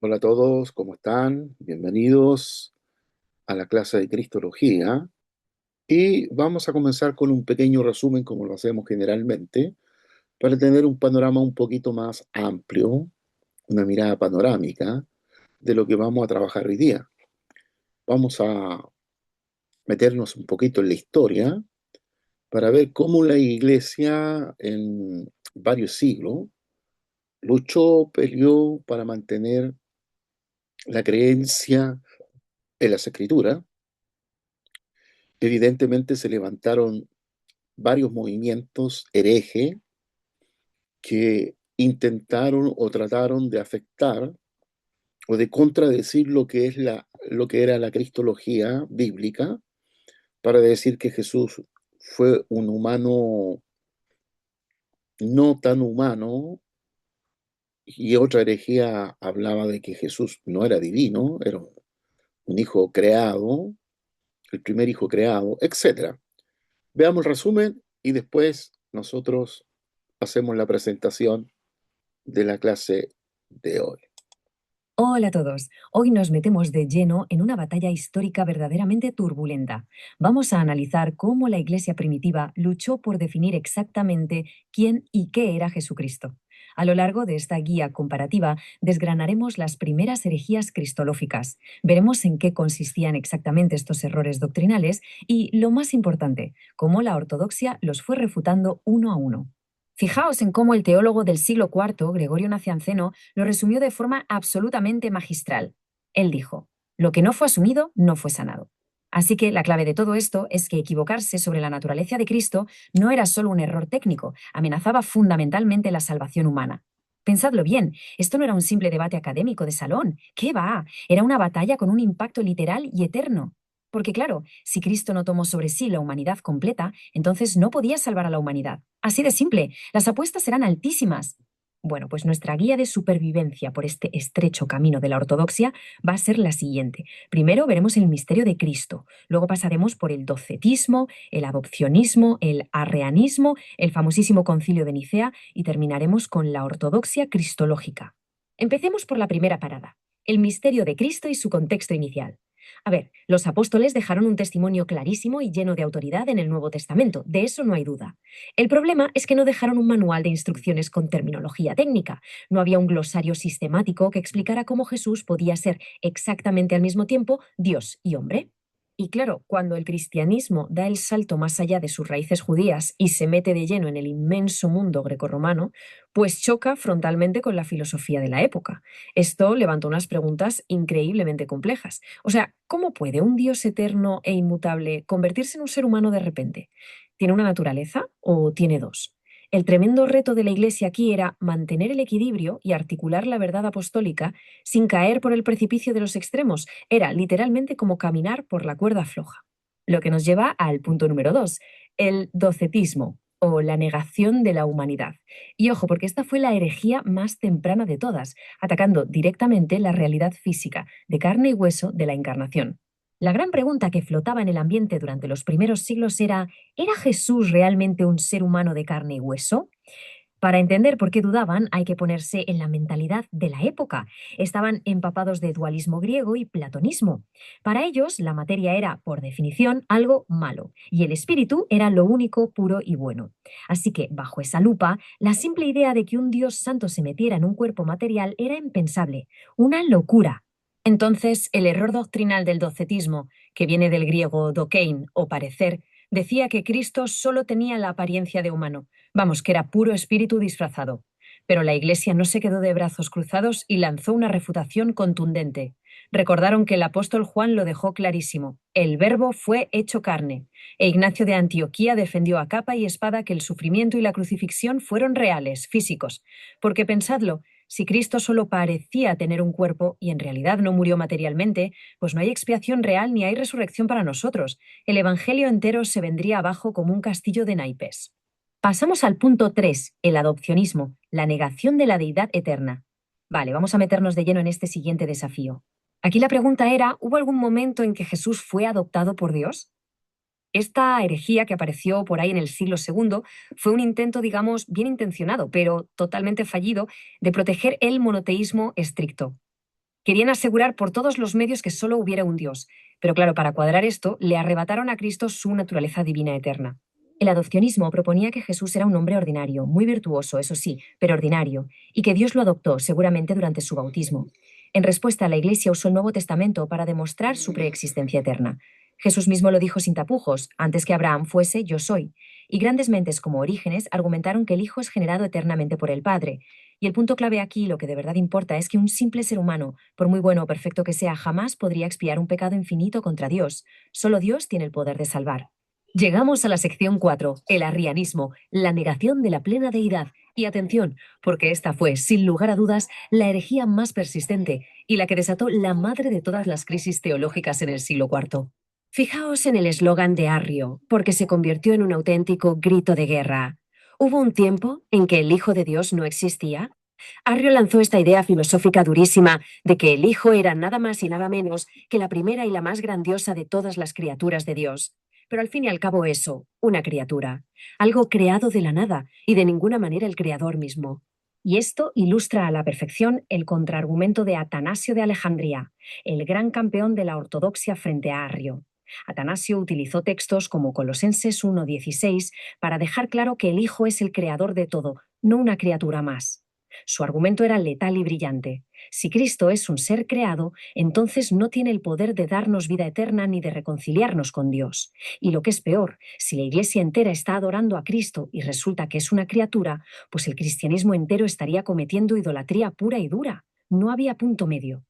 Hola a todos, ¿cómo están? Bienvenidos a la clase de Cristología y vamos a comenzar con un pequeño resumen como lo hacemos generalmente para tener un panorama un poquito más amplio, una mirada panorámica de lo que vamos a trabajar hoy día. Vamos a meternos un poquito en la historia para ver cómo la Iglesia en varios siglos luchó, peleó para mantener la creencia en las Escrituras. Evidentemente se levantaron varios movimientos herejes que intentaron o trataron de afectar o de contradecir lo que era la cristología bíblica para decir que Jesús fue un humano no tan humano, y otra herejía hablaba de que Jesús no era divino, era un hijo creado, el primer hijo creado, etcétera. Veamos el resumen y después nosotros hacemos la presentación de la clase de hoy. Hola a todos. Hoy nos metemos de lleno en una batalla histórica verdaderamente turbulenta. Vamos a analizar cómo la Iglesia primitiva luchó por definir exactamente quién y qué era Jesucristo. A lo largo de esta guía comparativa desgranaremos las primeras herejías cristológicas, veremos en qué consistían exactamente estos errores doctrinales y, lo más importante, cómo la ortodoxia los fue refutando uno a uno. Fijaos en cómo el teólogo del siglo IV, Gregorio Nacianceno, lo resumió de forma absolutamente magistral. Él dijo: lo que no fue asumido no fue sanado. Así que la clave de todo esto es que equivocarse sobre la naturaleza de Cristo no era solo un error técnico, amenazaba fundamentalmente la salvación humana. Pensadlo bien, esto no era un simple debate académico de salón. ¿Qué va? Era una batalla con un impacto literal y eterno. Porque claro, si Cristo no tomó sobre sí la humanidad completa, entonces no podía salvar a la humanidad. Así de simple, las apuestas eran altísimas. Bueno, pues nuestra guía de supervivencia por este estrecho camino de la ortodoxia va a ser la siguiente. Primero veremos el misterio de Cristo, luego pasaremos por el docetismo, el adopcionismo, el arrianismo, el famosísimo concilio de Nicea y terminaremos con la ortodoxia cristológica. Empecemos por la primera parada, el misterio de Cristo y su contexto inicial. A ver, los apóstoles dejaron un testimonio clarísimo y lleno de autoridad en el Nuevo Testamento, de eso no hay duda. El problema es que no dejaron un manual de instrucciones con terminología técnica, no había un glosario sistemático que explicara cómo Jesús podía ser exactamente al mismo tiempo Dios y hombre. Y claro, cuando el cristianismo da el salto más allá de sus raíces judías y se mete de lleno en el inmenso mundo grecorromano, pues choca frontalmente con la filosofía de la época. Esto levantó unas preguntas increíblemente complejas. O sea, ¿cómo puede un Dios eterno e inmutable convertirse en un ser humano de repente? ¿Tiene una naturaleza o tiene dos? El tremendo reto de la Iglesia aquí era mantener el equilibrio y articular la verdad apostólica sin caer por el precipicio de los extremos. Era literalmente como caminar por la cuerda floja. Lo que nos lleva al punto número 2, el docetismo o la negación de la humanidad. Y ojo, porque esta fue la herejía más temprana de todas, atacando directamente la realidad física, de carne y hueso de la encarnación. La gran pregunta que flotaba en el ambiente durante los primeros siglos era: ¿era Jesús realmente un ser humano de carne y hueso? Para entender por qué dudaban, hay que ponerse en la mentalidad de la época. Estaban empapados de dualismo griego y platonismo. Para ellos, la materia era, por definición, algo malo, y el espíritu era lo único puro y bueno. Así que, bajo esa lupa, la simple idea de que un Dios santo se metiera en un cuerpo material era impensable, una locura. Entonces, el error doctrinal del docetismo, que viene del griego dokein o parecer, decía que Cristo solo tenía la apariencia de humano. Vamos, que era puro espíritu disfrazado. Pero la Iglesia no se quedó de brazos cruzados y lanzó una refutación contundente. Recordaron que el apóstol Juan lo dejó clarísimo: el Verbo fue hecho carne. E Ignacio de Antioquía defendió a capa y espada que el sufrimiento y la crucifixión fueron reales, físicos. Porque pensadlo, si Cristo solo parecía tener un cuerpo y en realidad no murió materialmente, pues no hay expiación real ni hay resurrección para nosotros. El Evangelio entero se vendría abajo como un castillo de naipes. Pasamos al punto 3, el adopcionismo, la negación de la deidad eterna. Vale, vamos a meternos de lleno en este siguiente desafío. Aquí la pregunta era: ¿hubo algún momento en que Jesús fue adoptado por Dios? Esta herejía que apareció por ahí en el siglo segundo fue un intento, digamos, bien intencionado, pero totalmente fallido, de proteger el monoteísmo estricto. Querían asegurar por todos los medios que solo hubiera un Dios. Pero claro, para cuadrar esto, le arrebataron a Cristo su naturaleza divina eterna. El adopcionismo proponía que Jesús era un hombre ordinario, muy virtuoso, eso sí, pero ordinario, y que Dios lo adoptó seguramente durante su bautismo. En respuesta, la Iglesia usó el Nuevo Testamento para demostrar su preexistencia eterna. Jesús mismo lo dijo sin tapujos: antes que Abraham fuese, yo soy. Y grandes mentes como Orígenes argumentaron que el Hijo es generado eternamente por el Padre. Y el punto clave aquí, lo que de verdad importa, es que un simple ser humano, por muy bueno o perfecto que sea, jamás podría expiar un pecado infinito contra Dios. Solo Dios tiene el poder de salvar. Llegamos a la sección 4, el arrianismo, la negación de la plena deidad. Y atención, porque esta fue, sin lugar a dudas, la herejía más persistente y la que desató la madre de todas las crisis teológicas en el siglo IV. Fijaos en el eslogan de Arrio, porque se convirtió en un auténtico grito de guerra. ¿Hubo un tiempo en que el Hijo de Dios no existía? Arrio lanzó esta idea filosófica durísima de que el Hijo era nada más y nada menos que la primera y la más grandiosa de todas las criaturas de Dios. Pero al fin y al cabo eso, una criatura, algo creado de la nada y de ninguna manera el creador mismo. Y esto ilustra a la perfección el contraargumento de Atanasio de Alejandría, el gran campeón de la ortodoxia frente a Arrio. Atanasio utilizó textos como Colosenses 1:16 para dejar claro que el Hijo es el creador de todo, no una criatura más. Su argumento era letal y brillante. Si Cristo es un ser creado, entonces no tiene el poder de darnos vida eterna ni de reconciliarnos con Dios. Y lo que es peor, si la Iglesia entera está adorando a Cristo y resulta que es una criatura, pues el cristianismo entero estaría cometiendo idolatría pura y dura. No había punto medio.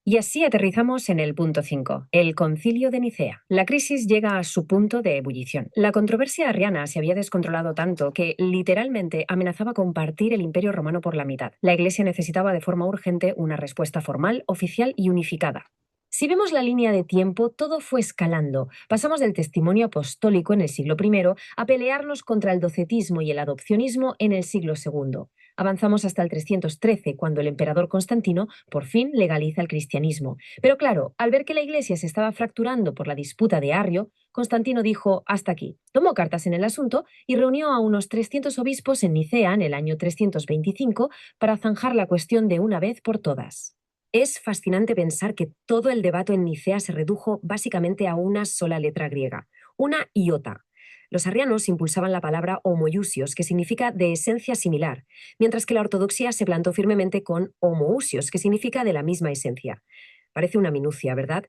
Y así aterrizamos en el punto 5, el Concilio de Nicea. La crisis llega a su punto de ebullición. La controversia arriana se había descontrolado tanto que literalmente amenazaba con partir el Imperio Romano por la mitad. La Iglesia necesitaba de forma urgente una respuesta formal, oficial y unificada. Si vemos la línea de tiempo, todo fue escalando. Pasamos del testimonio apostólico en el siglo I a pelearnos contra el docetismo y el adopcionismo en el siglo II. Avanzamos hasta el 313, cuando el emperador Constantino por fin legaliza el cristianismo. Pero claro, al ver que la Iglesia se estaba fracturando por la disputa de Arrio, Constantino dijo: hasta aquí. Tomó cartas en el asunto y reunió a unos 300 obispos en Nicea en el año 325 para zanjar la cuestión de una vez por todas. Es fascinante pensar que todo el debate en Nicea se redujo básicamente a una sola letra griega, una iota. Los arrianos impulsaban la palabra homoiousios, que significa de esencia similar, mientras que la ortodoxia se plantó firmemente con homoousios, que significa de la misma esencia. Parece una minucia, ¿verdad?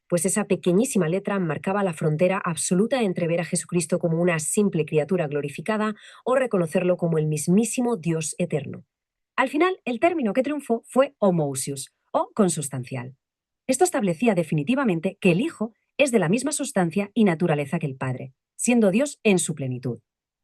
Pues esa pequeñísima letra marcaba la frontera absoluta entre ver a Jesucristo como una simple criatura glorificada o reconocerlo como el mismísimo Dios eterno. Al final, el término que triunfó fue homoousios, o consustancial. Esto establecía definitivamente que el Hijo es de la misma sustancia y naturaleza que el Padre, siendo Dios en su plenitud.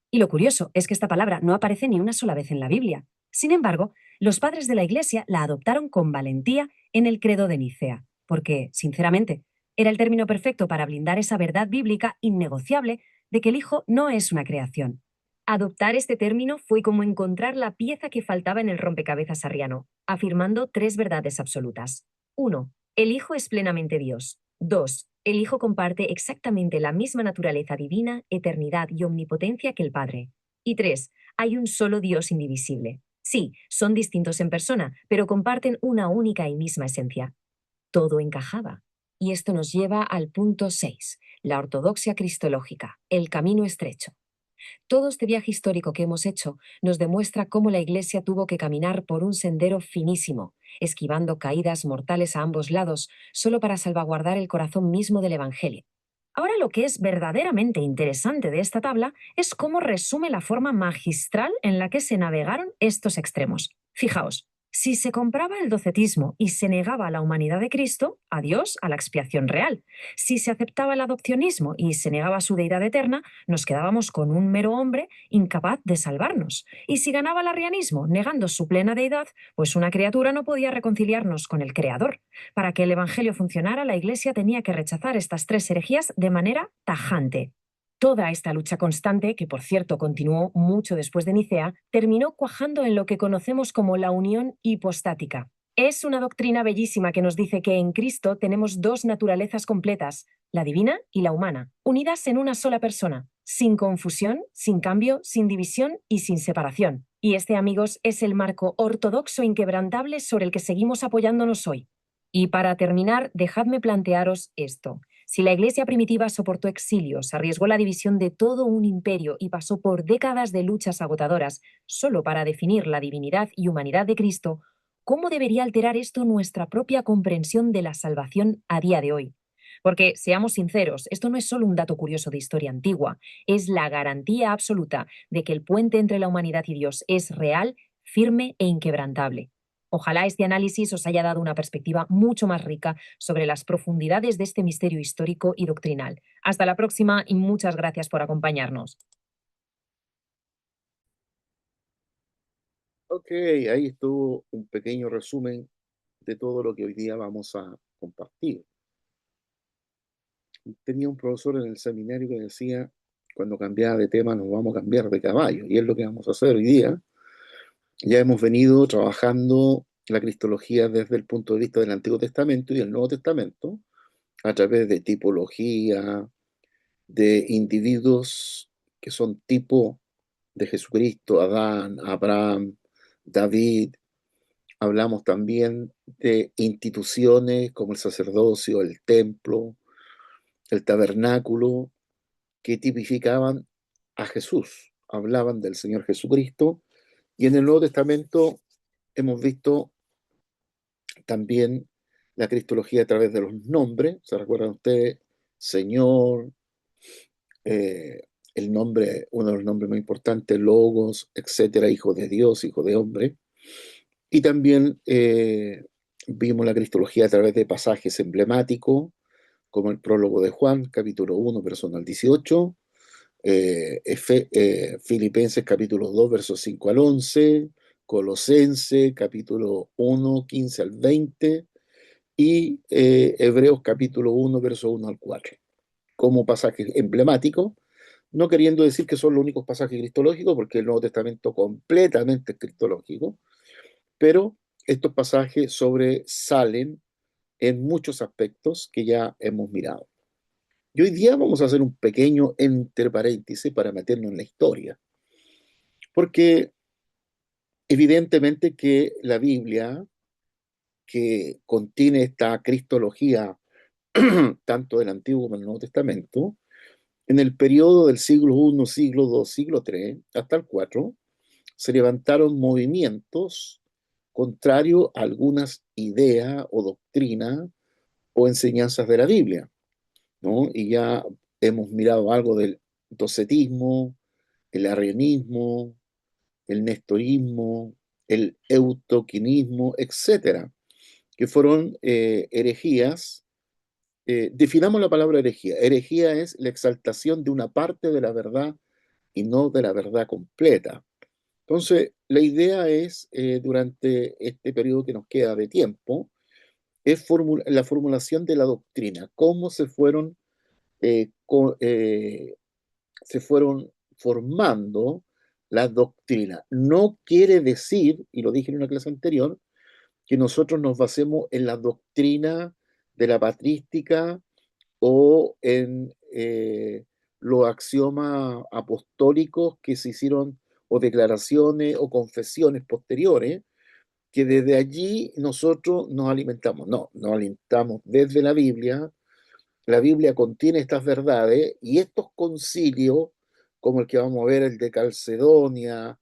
Y lo curioso es que esta palabra no aparece ni una sola vez en la Biblia. Sin embargo, los padres de la Iglesia la adoptaron con valentía en el Credo de Nicea, porque, sinceramente, era el término perfecto para blindar esa verdad bíblica innegociable de que el Hijo no es una creación. Adoptar este término fue como encontrar la pieza que faltaba en el rompecabezas arriano, afirmando tres verdades absolutas. 1. El Hijo es plenamente Dios. 2. El Hijo comparte exactamente la misma naturaleza divina, eternidad y omnipotencia que el Padre. Y 3. Hay un solo Dios indivisible. Sí, son distintos en persona, pero comparten una única y misma esencia. Todo encajaba. Y esto nos lleva al punto 6, la ortodoxia cristológica, el camino estrecho. Todo este viaje histórico que hemos hecho nos demuestra cómo la Iglesia tuvo que caminar por un sendero finísimo, esquivando caídas mortales a ambos lados, solo para salvaguardar el corazón mismo del Evangelio. Ahora lo que es verdaderamente interesante de esta tabla es cómo resume la forma magistral en la que se navegaron estos extremos. Fijaos, si se compraba el docetismo y se negaba a la humanidad de Cristo, adiós a la expiación real. Si se aceptaba el adopcionismo y se negaba su deidad eterna, nos quedábamos con un mero hombre incapaz de salvarnos. Y si ganaba el arrianismo, negando su plena deidad, pues una criatura no podía reconciliarnos con el Creador. Para que el Evangelio funcionara, la Iglesia tenía que rechazar estas tres herejías de manera tajante. Toda esta lucha constante, que por cierto continuó mucho después de Nicea, terminó cuajando en lo que conocemos como la unión hipostática. Es una doctrina bellísima que nos dice que en Cristo tenemos dos naturalezas completas, la divina y la humana, unidas en una sola persona, sin confusión, sin cambio, sin división y sin separación. Y este, amigos, es el marco ortodoxo inquebrantable sobre el que seguimos apoyándonos hoy. Y para terminar, dejadme plantearos esto. Si la Iglesia primitiva soportó exilios, arriesgó la división de todo un imperio y pasó por décadas de luchas agotadoras solo para definir la divinidad y humanidad de Cristo, ¿cómo debería alterar esto nuestra propia comprensión de la salvación a día de hoy? Porque, seamos sinceros, esto no es solo un dato curioso de historia antigua, es la garantía absoluta de que el puente entre la humanidad y Dios es real, firme e inquebrantable. Ojalá este análisis os haya dado una perspectiva mucho más rica sobre las profundidades de este misterio histórico y doctrinal. Hasta la próxima y muchas gracias por acompañarnos. Ok, ahí estuvo un pequeño resumen de todo lo que hoy día vamos a compartir. Tenía un profesor en el seminario que decía, cuando cambiaba de tema nos vamos a cambiar de caballo, y es lo que vamos a hacer hoy día. Ya hemos venido trabajando la cristología desde el punto de vista del Antiguo Testamento y del Nuevo Testamento, a través de tipología, de individuos que son tipo de Jesucristo, Adán, Abraham, David. Hablamos también de instituciones como el sacerdocio, el templo, el tabernáculo, que tipificaban a Jesús, hablaban del Señor Jesucristo. Y en el Nuevo Testamento hemos visto también la cristología a través de los nombres. ¿Se recuerdan ustedes? Señor, eh, el nombre, uno de los nombres más importantes, Logos, etcétera, hijo de Dios, hijo de hombre. Y también vimos la cristología a través de pasajes emblemáticos, como el prólogo de Juan, capítulo 1, verso al 18, Filipenses capítulo 2, versos 5 al 11, Colosense capítulo 1, 15 al 20 y Hebreos capítulo 1, verso 1 al 4, como pasajes emblemáticos, no queriendo decir que son los únicos pasajes cristológicos, porque el Nuevo Testamento completamente es cristológico, pero estos pasajes sobresalen en muchos aspectos que ya hemos mirado. Y hoy día vamos a hacer un pequeño entre paréntesis para meternos en la historia, porque evidentemente que la Biblia, que contiene esta cristología tanto del Antiguo como del Nuevo Testamento, en el periodo del siglo I, siglo II, siglo III, hasta el IV, se levantaron movimientos contrarios a algunas ideas o doctrinas o enseñanzas de la Biblia, ¿no? Y ya hemos mirado algo del docetismo, el arrianismo, el nestorismo, el eutoquinismo, etcétera, que fueron herejías. Definamos la palabra herejía. Herejía es la exaltación de una parte de la verdad y no de la verdad completa. Entonces, la idea es, durante este periodo que nos queda de tiempo, es la formulación de la doctrina, cómo eh, co- eh, se fueron formando las doctrinas. No quiere decir, y lo dije en una clase anterior, que nosotros nos basemos en la doctrina de la patrística o en los axiomas apostólicos que se hicieron, o declaraciones o confesiones posteriores, que desde allí nosotros nos alimentamos. No, nos alimentamos desde la Biblia. La Biblia contiene estas verdades y estos concilios, como el que vamos a ver, el de Calcedonia,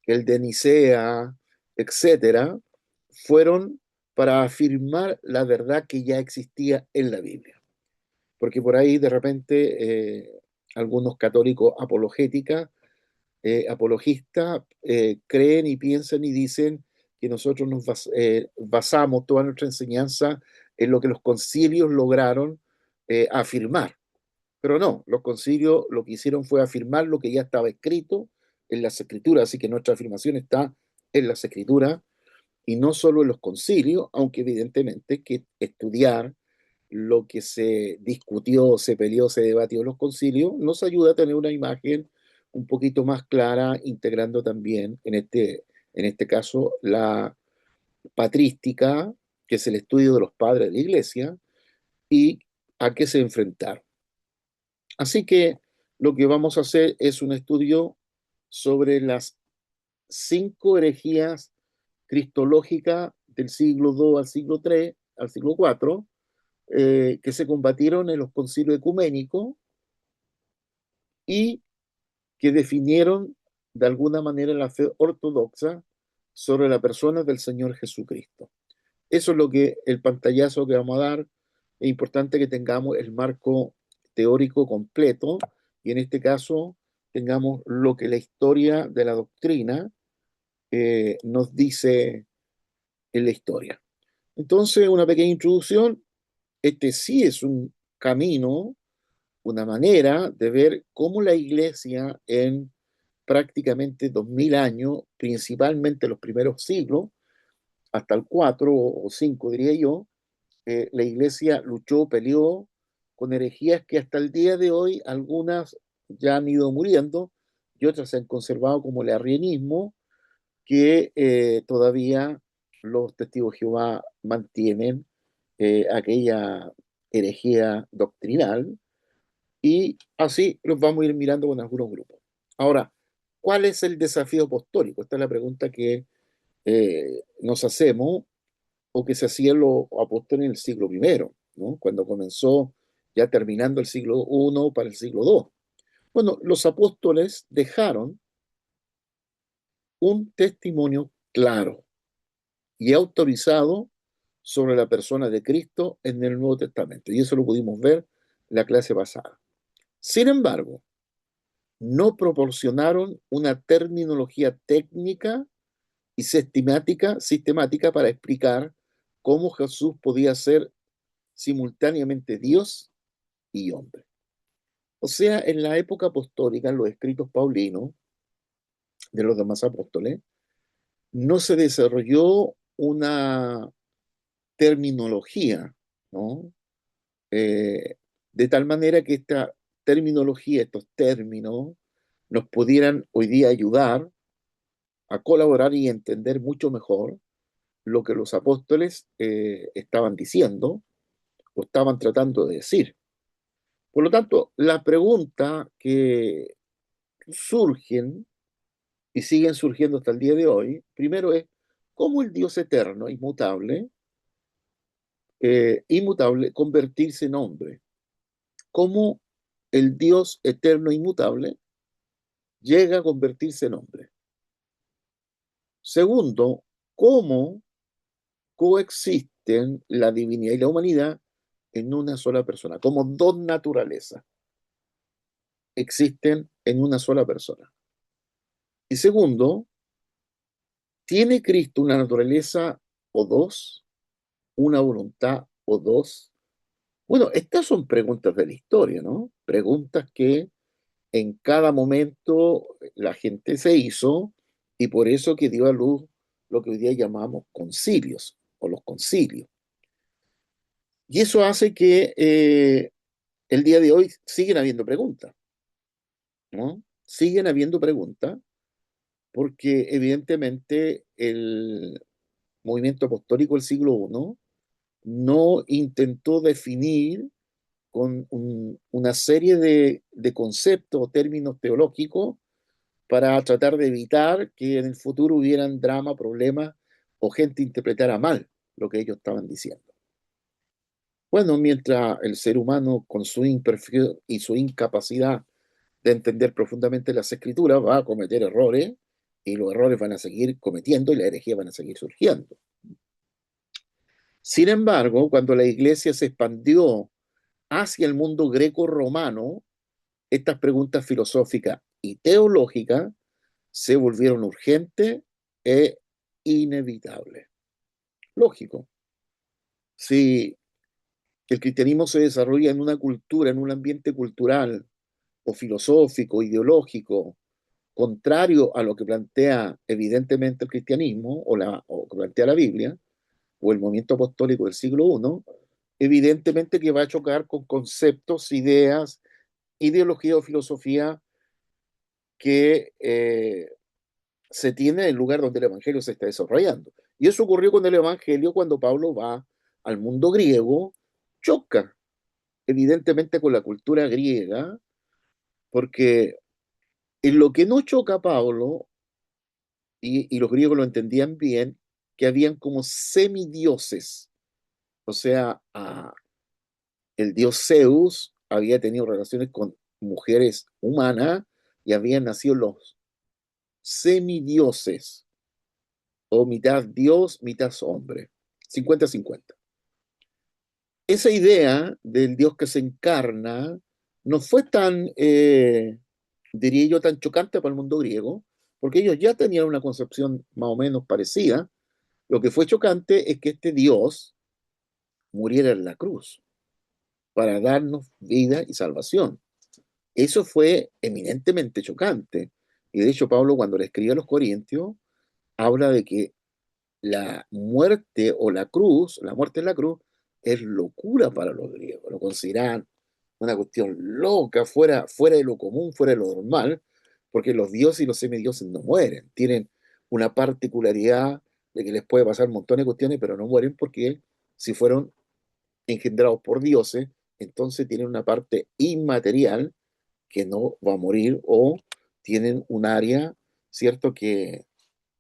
el de Nicea, etcétera, fueron para afirmar la verdad que ya existía en la Biblia. Porque por ahí de repente algunos católicos apologistas creen y piensan y dicen que nosotros nos basamos toda nuestra enseñanza en lo que los concilios lograron afirmar. Pero no, los concilios lo que hicieron fue afirmar lo que ya estaba escrito en las escrituras, así que nuestra afirmación está en las escrituras y no solo en los concilios, aunque evidentemente que estudiar lo que se discutió, se peleó, se debatió en los concilios nos ayuda a tener una imagen un poquito más clara, integrando también en este caso la patrística, que es el estudio de los padres de la iglesia, y a qué se enfrentaron. Así que lo que vamos a hacer es un estudio sobre las 5 herejías cristológicas del siglo II al siglo III, al siglo IV, que se combatieron en los concilios ecuménicos y que definieron de alguna manera la fe ortodoxa sobre la persona del Señor Jesucristo. Eso es lo que el pantallazo que vamos a dar. Es importante que tengamos el marco teórico completo y en este caso tengamos lo que la historia de la doctrina nos dice en la historia. Entonces, una pequeña introducción. Este sí es un camino, una manera de ver cómo la iglesia en prácticamente 2000 años, principalmente los primeros siglos, hasta el 4 o 5 diría yo, la iglesia luchó, peleó con herejías que hasta el día de hoy algunas ya han ido muriendo y otras se han conservado como el arrianismo, que todavía los testigos de Jehová mantienen aquella herejía doctrinal y así los vamos a ir mirando con algunos grupos. Ahora, ¿cuál es el desafío apostólico? Esta es la pregunta que nos hacemos o que se hacían los apóstoles en el siglo primero, ¿no? Cuando comenzó ya terminando el siglo I para el siglo II. Bueno, los apóstoles dejaron un testimonio claro y autorizado sobre la persona de Cristo en el Nuevo Testamento. Y eso lo pudimos ver la clase pasada. Sin embargo, no proporcionaron una terminología técnica y sistemática para explicar cómo Jesús podía ser simultáneamente Dios y hombre. O sea, en la época apostólica, en los escritos paulinos de los demás apóstoles, no se desarrolló una terminología, ¿no? De tal manera que esta terminología, estos términos, nos pudieran hoy día ayudar a colaborar y entender mucho mejor lo que los apóstoles estaban diciendo o estaban tratando de decir. Por lo tanto, la pregunta que surgen y siguen surgiendo hasta el día de hoy, primero es, ¿cómo el Dios eterno, inmutable, convertirse en hombre? ¿Cómo el Dios eterno, inmutable, llega a convertirse en hombre? Segundo, ¿cómo coexisten la divinidad y la humanidad en una sola persona? Como dos naturalezas existen en una sola persona. Y segundo, ¿tiene Cristo una naturaleza o dos? ¿Una voluntad o dos? Bueno, estas son preguntas de la historia, ¿no? Preguntas que en cada momento la gente se hizo y por eso que dio a luz lo que hoy día llamamos concilios o los concilios. Y eso hace que el día de hoy siguen habiendo preguntas, ¿no? Siguen habiendo preguntas porque evidentemente el movimiento apostólico del siglo I no intentó definir con una serie de conceptos o términos teológicos para tratar de evitar que en el futuro hubieran drama, problemas o gente interpretara mal lo que ellos estaban diciendo. Bueno, mientras el ser humano con su imperfección y su incapacidad de entender profundamente las escrituras va a cometer errores y los errores van a seguir cometiendo y la herejía van a seguir surgiendo. Sin embargo, cuando la iglesia se expandió hacia el mundo greco-romano, estas preguntas filosóficas y teológicas se volvieron urgentes e inevitables. Lógico, si el cristianismo se desarrolla en una cultura, en un ambiente cultural o filosófico, ideológico, contrario a lo que plantea evidentemente el cristianismo o que plantea la Biblia o el movimiento apostólico del siglo I, evidentemente que va a chocar con conceptos, ideas, ideología o filosofía que se tiene en el lugar donde el Evangelio se está desarrollando. Y eso ocurrió con el Evangelio cuando Pablo va al mundo griego, choca evidentemente con la cultura griega, porque en lo que no choca Pablo, y los griegos lo entendían bien, que habían como semidioses O sea, el dios Zeus había tenido relaciones con mujeres humanas y habían nacido los semidioses, o mitad dios, mitad hombre, 50-50. Esa idea del Dios que se encarna no fue tan, diría yo, tan chocante para el mundo griego, porque ellos ya tenían una concepción más o menos parecida. Lo que fue chocante es que este Dios muriera en la cruz para darnos vida y salvación. Eso fue eminentemente chocante. Y de hecho, Pablo, cuando le escribe a los Corintios, habla de que la muerte o la cruz, la muerte en la cruz, es locura para los griegos. Lo consideran una cuestión loca, fuera de lo común, fuera de lo normal, porque los dioses y los semidioses no mueren. Tienen una particularidad de que les puede pasar un montón de cuestiones, pero no mueren porque si fueron engendrados por dioses, entonces tienen una parte inmaterial que no va a morir o tienen un área, ¿cierto?, que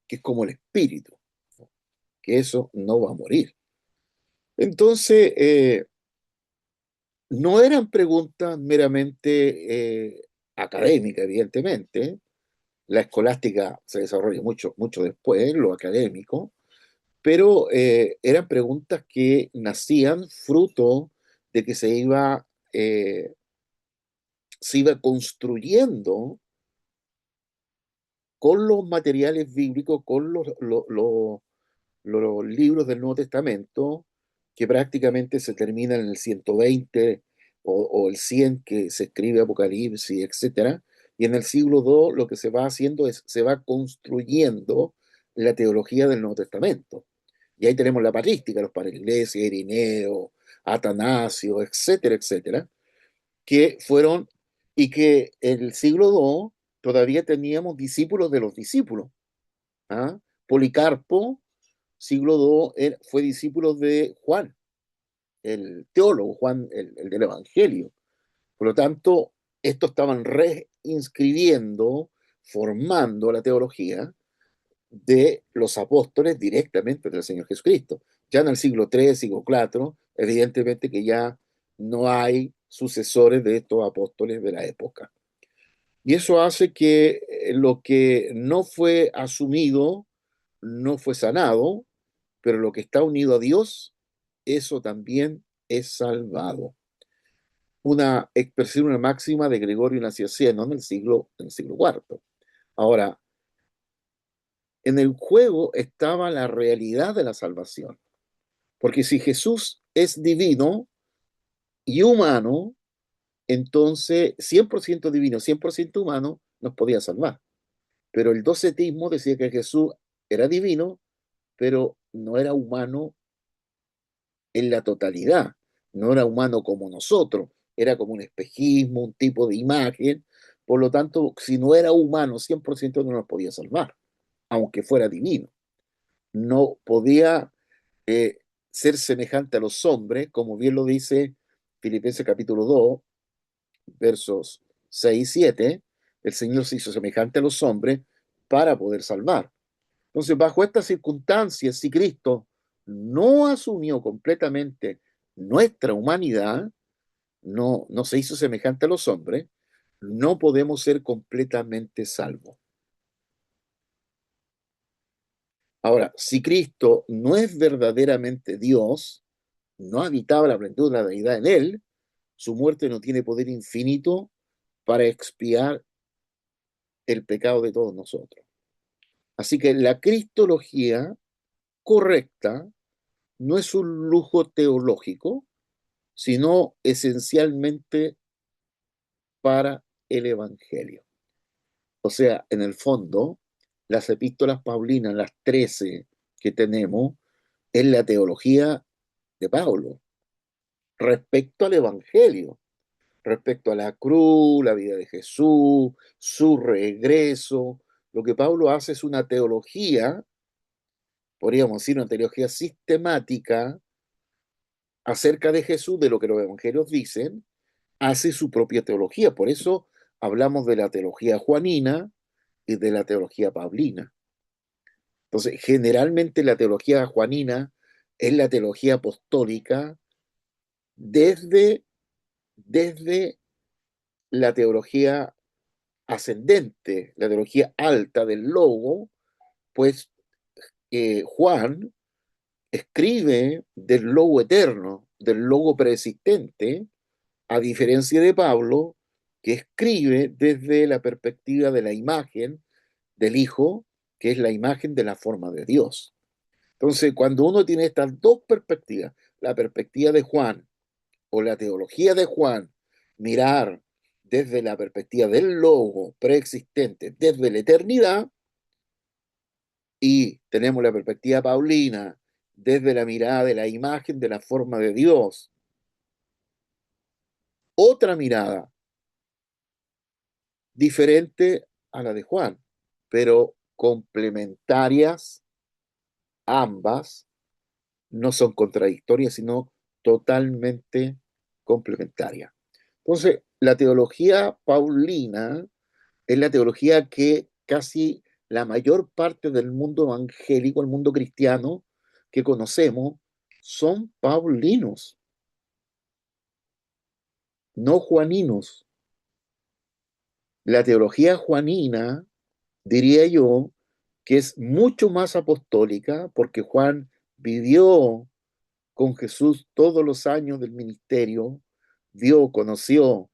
es como el espíritu, que eso no va a morir. Entonces, no eran preguntas meramente académicas, evidentemente. La escolástica se desarrolla mucho, mucho después, lo académico, pero eran preguntas que nacían fruto de que se iba construyendo con los materiales bíblicos, con los libros del Nuevo Testamento, que prácticamente se terminan en el 120 o el 100 que se escribe Apocalipsis, etcétera. Y en el siglo II lo que se va haciendo es, se va construyendo la teología del Nuevo Testamento. Y ahí tenemos la patrística, los padres de la iglesia, Irineo, Atanasio, etcétera, etcétera, que fueron, y que en el siglo II todavía teníamos discípulos de los discípulos. ¿Ah? Policarpo, siglo II, fue discípulo de Juan, el teólogo, Juan, el del Evangelio. Por lo tanto, estos estaban reinscribiendo, formando la teología de los apóstoles directamente del Señor Jesucristo. Ya en el siglo III, siglo IV, evidentemente que ya no hay sucesores de estos apóstoles de la época. Y eso hace que lo que no fue asumido no fue sanado, pero lo que está unido a Dios, eso también es salvado. Una expresión, una máxima de Gregorio Nacianceno en el siglo IV. Ahora, en el juego estaba la realidad de la salvación, porque si Jesús es divino y humano, entonces 100% divino, 100% humano, nos podía salvar. Pero el docetismo decía que Jesús era divino, pero no era humano en la totalidad. No era humano como nosotros, era como un espejismo, un tipo de imagen. Por lo tanto, si no era humano 100% no nos podía salvar, aunque fuera divino. No podía eh, ser semejante a los hombres, como bien lo dice Filipenses capítulo 2, versos 6 y 7. El Señor se hizo semejante a los hombres para poder salvar. Entonces, bajo estas circunstancias, si Cristo no asumió completamente nuestra humanidad, no se hizo semejante a los hombres, no podemos ser completamente salvos. Ahora, si Cristo no es verdaderamente Dios, no habitaba la plenitud de la deidad en él, su muerte no tiene poder infinito para expiar el pecado de todos nosotros. Así que la cristología correcta no es un lujo teológico, sino esencialmente para el Evangelio. O sea, en el fondo, las epístolas paulinas, las 13 que tenemos, es la teología de Pablo respecto al Evangelio, respecto a la cruz, la vida de Jesús, su regreso. Lo que Pablo hace es una teología, podríamos decir una teología sistemática acerca de Jesús, de lo que los evangelios dicen, hace su propia teología. Por eso hablamos de la teología juanina y de la teología paulina. Entonces, generalmente la teología juanina es la teología apostólica desde, desde la teología ascendente, la teología alta del logo, pues Juan escribe del logo eterno, del logo preexistente, a diferencia de Pablo, que escribe desde la perspectiva de la imagen del Hijo, que es la imagen de la forma de Dios. Entonces, cuando uno tiene estas dos perspectivas, la perspectiva de Juan o la teología de Juan, mirar desde la perspectiva del logo preexistente, desde la eternidad, y tenemos la perspectiva paulina desde la mirada de la imagen de la forma de Dios, otra mirada diferente a la de Juan, pero complementarias ambas, no son contradictorias, sino totalmente complementarias. Entonces, la teología paulina es la teología que casi la mayor parte del mundo evangélico, el mundo cristiano que conocemos, son paulinos, no juaninos. La teología juanina, diría yo, que es mucho más apostólica, porque Juan vivió con Jesús todos los años del ministerio, vio, conoció,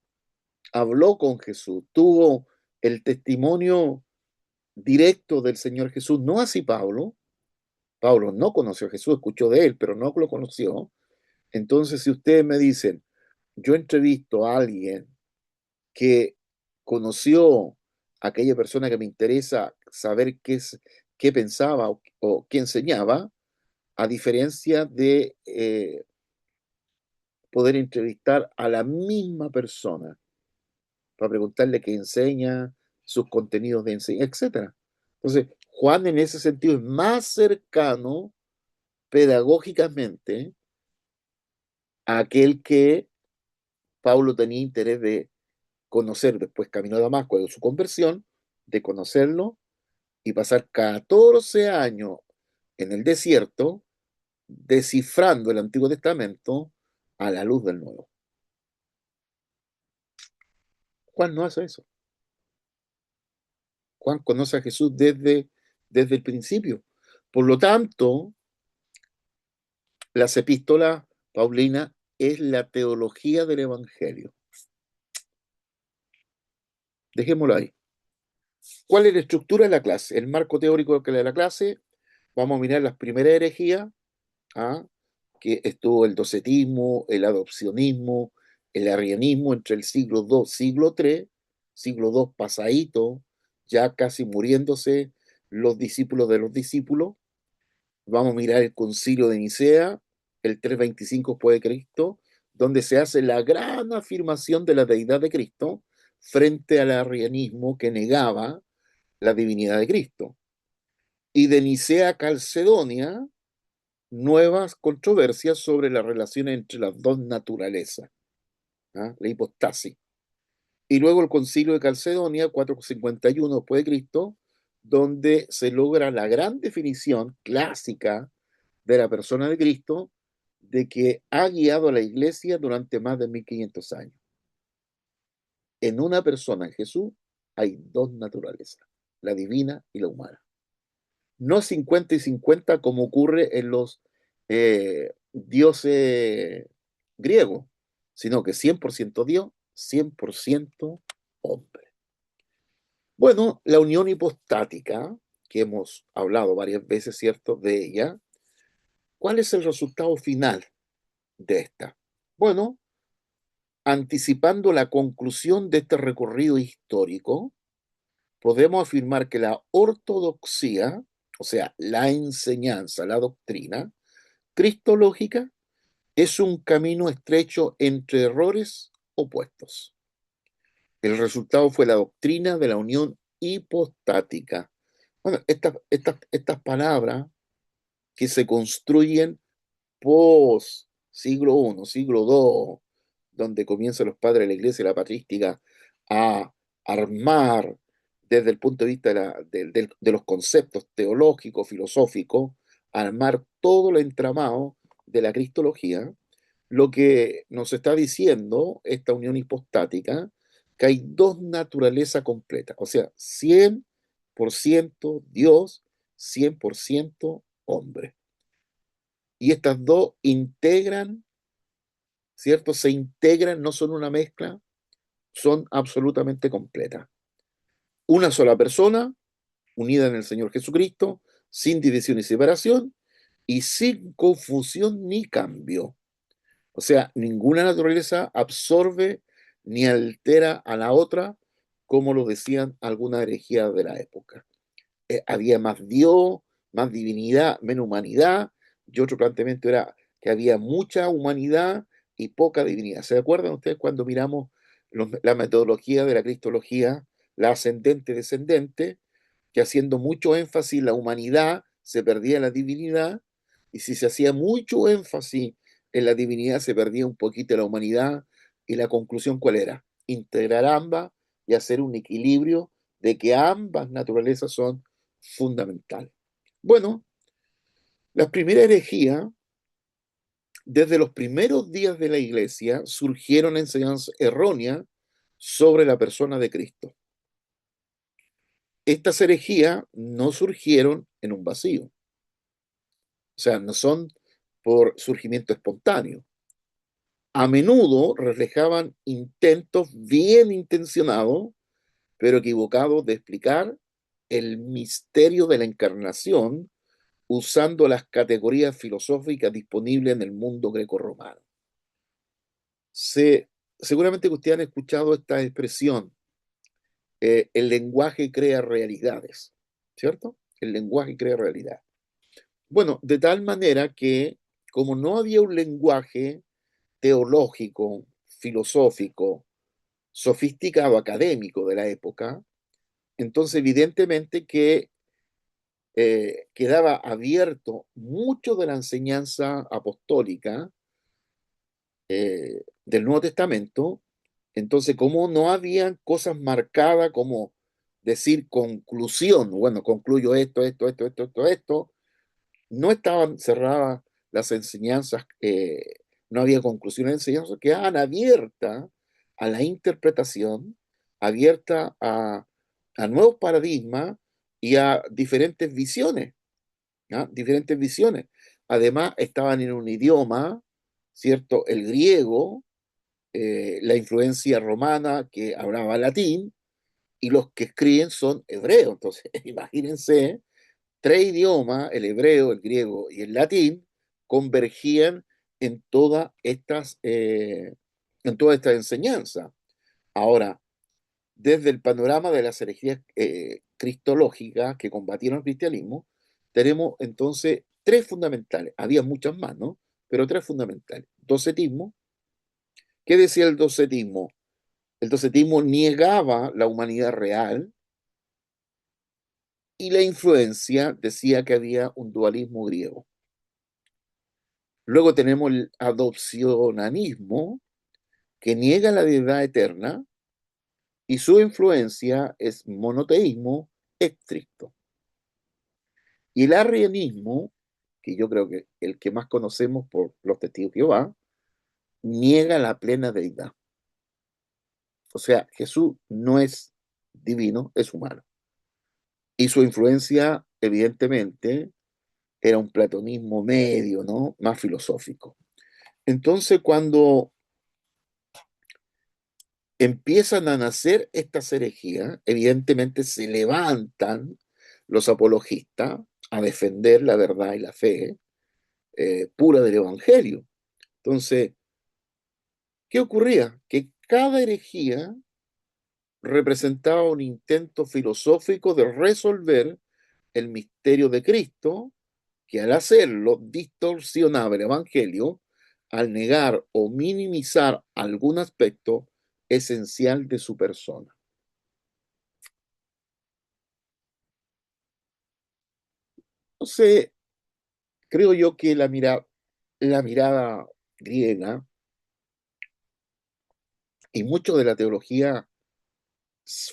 habló con Jesús, tuvo el testimonio directo del Señor Jesús, no así Pablo. Pablo no conoció a Jesús, escuchó de él, pero no lo conoció. Entonces, si ustedes me dicen, yo entrevisto a alguien que conoció a aquella persona que me interesa saber qué pensaba o qué enseñaba, a diferencia de poder entrevistar a la misma persona para preguntarle qué enseña, sus contenidos de enseñanza, etcétera. Entonces, Juan en ese sentido es más cercano pedagógicamente a aquel que Pablo tenía interés de conocer después camino a Damasco de su conversión, de conocerlo y pasar 14 años en el desierto descifrando el Antiguo Testamento a la luz del Nuevo. Juan no hace eso. Juan conoce a Jesús desde el principio. Por lo tanto, las epístolas paulinas es la teología del Evangelio. Dejémoslo ahí. ¿Cuál es la estructura de la clase? El marco teórico de la clase. Vamos a mirar las primeras herejías, ¿ah? Que estuvo el docetismo, el adopcionismo, el arrianismo entre el siglo II, siglo III, siglo II pasadito, ya casi muriéndose los discípulos de los discípulos. Vamos a mirar el concilio de Nicea, el 325 después de Cristo, donde se hace la gran afirmación de la deidad de Cristo frente al arrianismo que negaba la divinidad de Cristo. Y de Nicea a Calcedonia, nuevas controversias sobre la relación entre las dos naturalezas, ¿ah? La hipostasis. Y luego el concilio de Calcedonia, 451 después de Cristo, donde se logra la gran definición clásica de la persona de Cristo, de que ha guiado a la iglesia durante más de 1500 años. En una persona, en Jesús, hay dos naturalezas, la divina y la humana. No 50 y 50 como ocurre en los dioses griegos, sino que 100% Dios, 100% hombre. Bueno, la unión hipostática, que hemos hablado varias veces, ¿cierto?, de ella. ¿Cuál es el resultado final de esta? Bueno, anticipando la conclusión de este recorrido histórico, podemos afirmar que la ortodoxia, o sea, la enseñanza, la doctrina cristológica, es un camino estrecho entre errores opuestos. El resultado fue la doctrina de la unión hipostática. Bueno, estas palabras que se construyen post siglo I, siglo II, donde comienzan los padres de la iglesia y la patrística a armar desde el punto de vista de los conceptos teológicos, filosóficos, armar todo el entramado de la cristología, lo que nos está diciendo esta unión hipostática, que hay dos naturalezas completas, o sea, 100% Dios, 100% hombre. Y estas dos integran, ¿cierto? Se integran, no son una mezcla, son absolutamente completas. Una sola persona, unida en el Señor Jesucristo, sin división y separación, y sin confusión ni cambio. O sea, ninguna naturaleza absorbe ni altera a la otra, como lo decían algunas herejías de la época. Había más Dios, más divinidad, menos humanidad, y otro planteamiento era que había mucha humanidad y poca divinidad. ¿Se acuerdan ustedes cuando miramos la metodología de la cristología, la ascendente-descendente, que haciendo mucho énfasis en la humanidad se perdía la divinidad, y si se hacía mucho énfasis en la divinidad se perdía un poquito la humanidad, y la conclusión ¿cuál era? Integrar ambas y hacer un equilibrio de que ambas naturalezas son fundamentales. Bueno, las primeras herejías, desde los primeros días de la iglesia, surgieron enseñanzas erróneas sobre la persona de Cristo. Estas herejías no surgieron en un vacío, o sea, no son por surgimiento espontáneo. A menudo reflejaban intentos bien intencionados, pero equivocados de explicar el misterio de la encarnación usando las categorías filosóficas disponibles en el mundo grecorromano. Se, Seguramente que ustedes han escuchado esta expresión, el lenguaje crea realidades, ¿cierto? El lenguaje crea realidad. Bueno, de tal manera que como no había un lenguaje teológico, filosófico, sofisticado, académico de la época, entonces evidentemente que quedaba abierto mucho de la enseñanza apostólica del Nuevo Testamento. Entonces, como no habían cosas marcadas como decir conclusión, bueno, concluyo esto, no estaban cerradas las enseñanzas, no había conclusión de enseñanzas, quedaban abiertas a la interpretación, abierta a nuevos paradigmas y a diferentes visiones, ¿ya? Diferentes visiones. Además, estaban en un idioma, ¿cierto? El griego, la influencia romana que hablaba latín, y los que escriben son hebreos. Entonces, imagínense, tres idiomas, el hebreo, el griego y el latín, convergían en en toda esta enseñanza. Ahora, desde el panorama de las herejías cristológicas que combatieron el cristianismo, tenemos entonces tres fundamentales. Había muchas más, ¿no? Pero tres fundamentales. Docetismo. ¿Qué decía el docetismo? El docetismo negaba la humanidad real, y la influencia decía que había un dualismo griego. Luego tenemos el adopcionalismo, que niega la deidad eterna, y su influencia es monoteísmo estricto. Y el arrianismo, que yo creo que el que más conocemos por los testigos de Jehová, niega la plena deidad. O sea, Jesús no es divino, es humano. Y su influencia, evidentemente, era un platonismo medio, ¿no? Más filosófico. Entonces, cuando empiezan a nacer estas herejías, evidentemente se levantan los apologistas a defender la verdad y la fe pura del Evangelio. Entonces, ¿qué ocurría? Que cada herejía representaba un intento filosófico de resolver el misterio de Cristo, que al hacerlo distorsionaba el Evangelio al negar o minimizar algún aspecto esencial de su persona. Entonces, creo yo que la mirada griega y mucho de la teología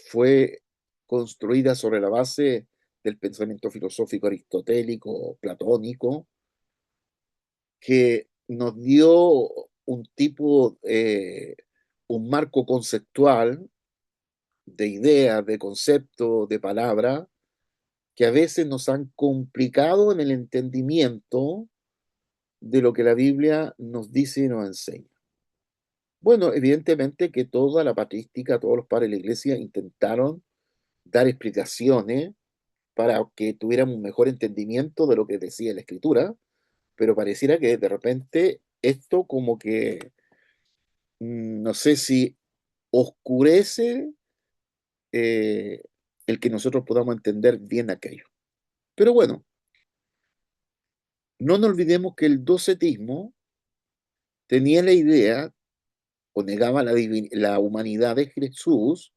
fue construida sobre la base del pensamiento filosófico aristotélico o platónico, que nos dio un tipo, un marco conceptual de ideas, de conceptos, de palabras, que a veces nos han complicado en el entendimiento de lo que la Biblia nos dice y nos enseña. Bueno, evidentemente que toda la patrística, todos los padres de la iglesia intentaron dar explicaciones para que tuviéramos un mejor entendimiento de lo que decía la escritura, pero pareciera que de repente esto como que, no sé si oscurece eh, el que nosotros podamos entender bien aquello. Pero bueno, no nos olvidemos que el docetismo tenía la idea o negaba la humanidad de Jesús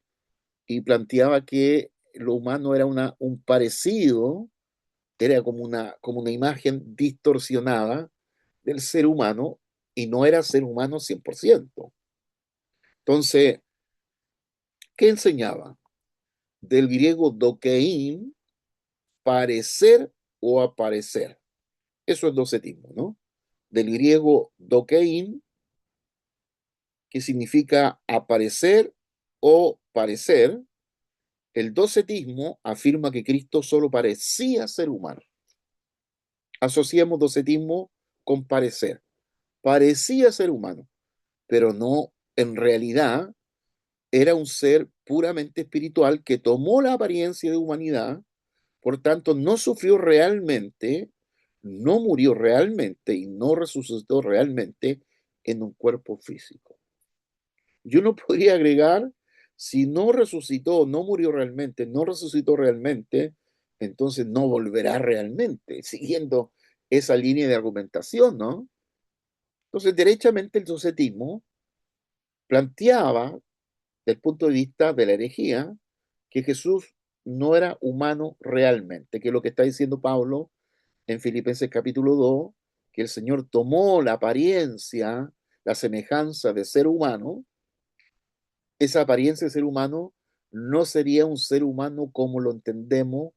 y planteaba que lo humano era un parecido, era como una imagen distorsionada del ser humano y no era ser humano 100%. Entonces, ¿qué enseñaba? Del griego dokein, parecer o aparecer. Eso es docetismo, ¿no? Del griego dokein, que significa aparecer o parecer, el docetismo afirma que Cristo solo parecía ser humano. Asociamos docetismo con parecer. Parecía ser humano, pero no, en realidad era un ser puramente espiritual que tomó la apariencia de humanidad, por tanto no sufrió realmente, no murió realmente y no resucitó realmente en un cuerpo físico. Yo no podría agregar, si no resucitó, no murió realmente, no resucitó realmente, entonces no volverá realmente, siguiendo esa línea de argumentación, ¿no? Entonces, derechamente el docetismo planteaba, desde el punto de vista de la herejía, que Jesús no era humano realmente, que es lo que está diciendo Pablo en Filipenses capítulo 2, que el Señor tomó la apariencia, la semejanza de ser humano. Esa apariencia de ser humano no sería un ser humano como lo entendemos,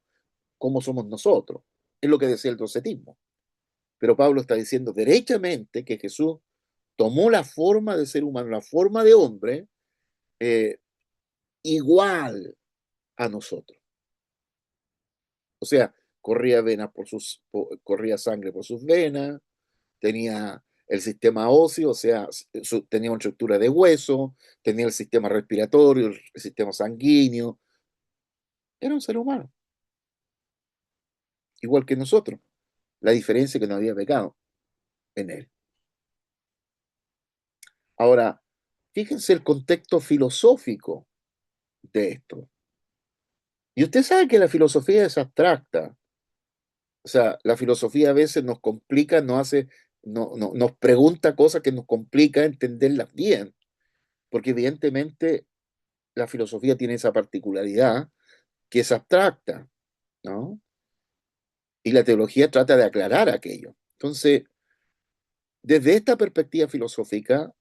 como somos nosotros. Es lo que decía el docetismo. Pero Pablo está diciendo derechamente que Jesús tomó la forma de ser humano, la forma de hombre, eh, igual a nosotros. O sea, corría venas corría sangre por sus venas, tenía el sistema óseo, o sea, tenía una estructura de hueso, tenía el sistema respiratorio, el sistema sanguíneo, era un ser humano, igual que nosotros. La diferencia es que no había pecado en él. Ahora, fíjense el contexto filosófico de esto. Y usted sabe que la filosofía es abstracta. O sea, la filosofía a veces nos complica, nos pregunta cosas que nos complica entenderlas bien, porque evidentemente la filosofía tiene esa particularidad que es abstracta, ¿no? Y la teología trata de aclarar aquello. Entonces, desde esta perspectiva filosófica,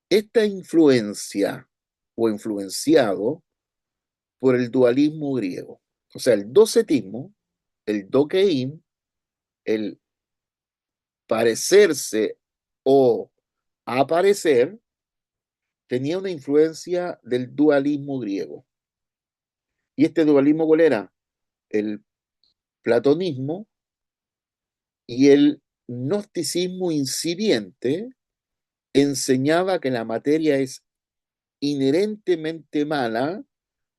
esta influencia o influenciado por el dualismo griego. O sea, el docetismo, el dokeim, el parecerse o aparecer, tenía una influencia del dualismo griego. ¿Y este dualismo cuál era? El platonismo y el gnosticismo incipiente enseñaba que la materia es inherentemente mala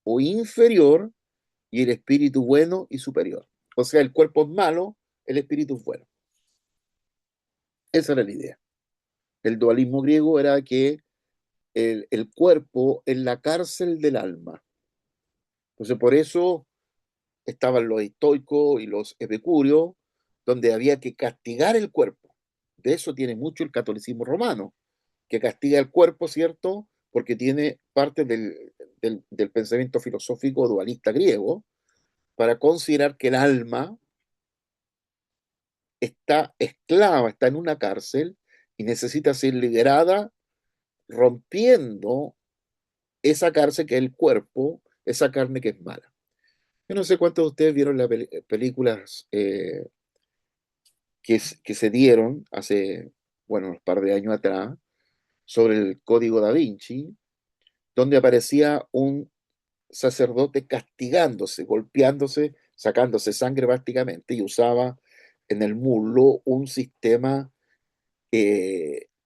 o inferior y el espíritu bueno y superior. O sea, el cuerpo es malo, el espíritu es bueno. Esa era la idea. El dualismo griego era que el cuerpo es la cárcel del alma. Entonces, por eso estaban los estoicos y los epicúreos, donde había que castigar el cuerpo. De eso tiene mucho el catolicismo romano, que castiga el cuerpo, ¿cierto? Porque tiene parte del pensamiento filosófico dualista griego, para considerar que el alma está esclava, está en una cárcel y necesita ser liberada rompiendo esa cárcel que es el cuerpo, esa carne que es mala. Yo no sé cuántos de ustedes vieron las películas que se dieron hace, bueno, un par de años atrás sobre el Código Da Vinci, donde aparecía un sacerdote castigándose, golpeándose, sacándose sangre prácticamente y usaba en el muslo un sistema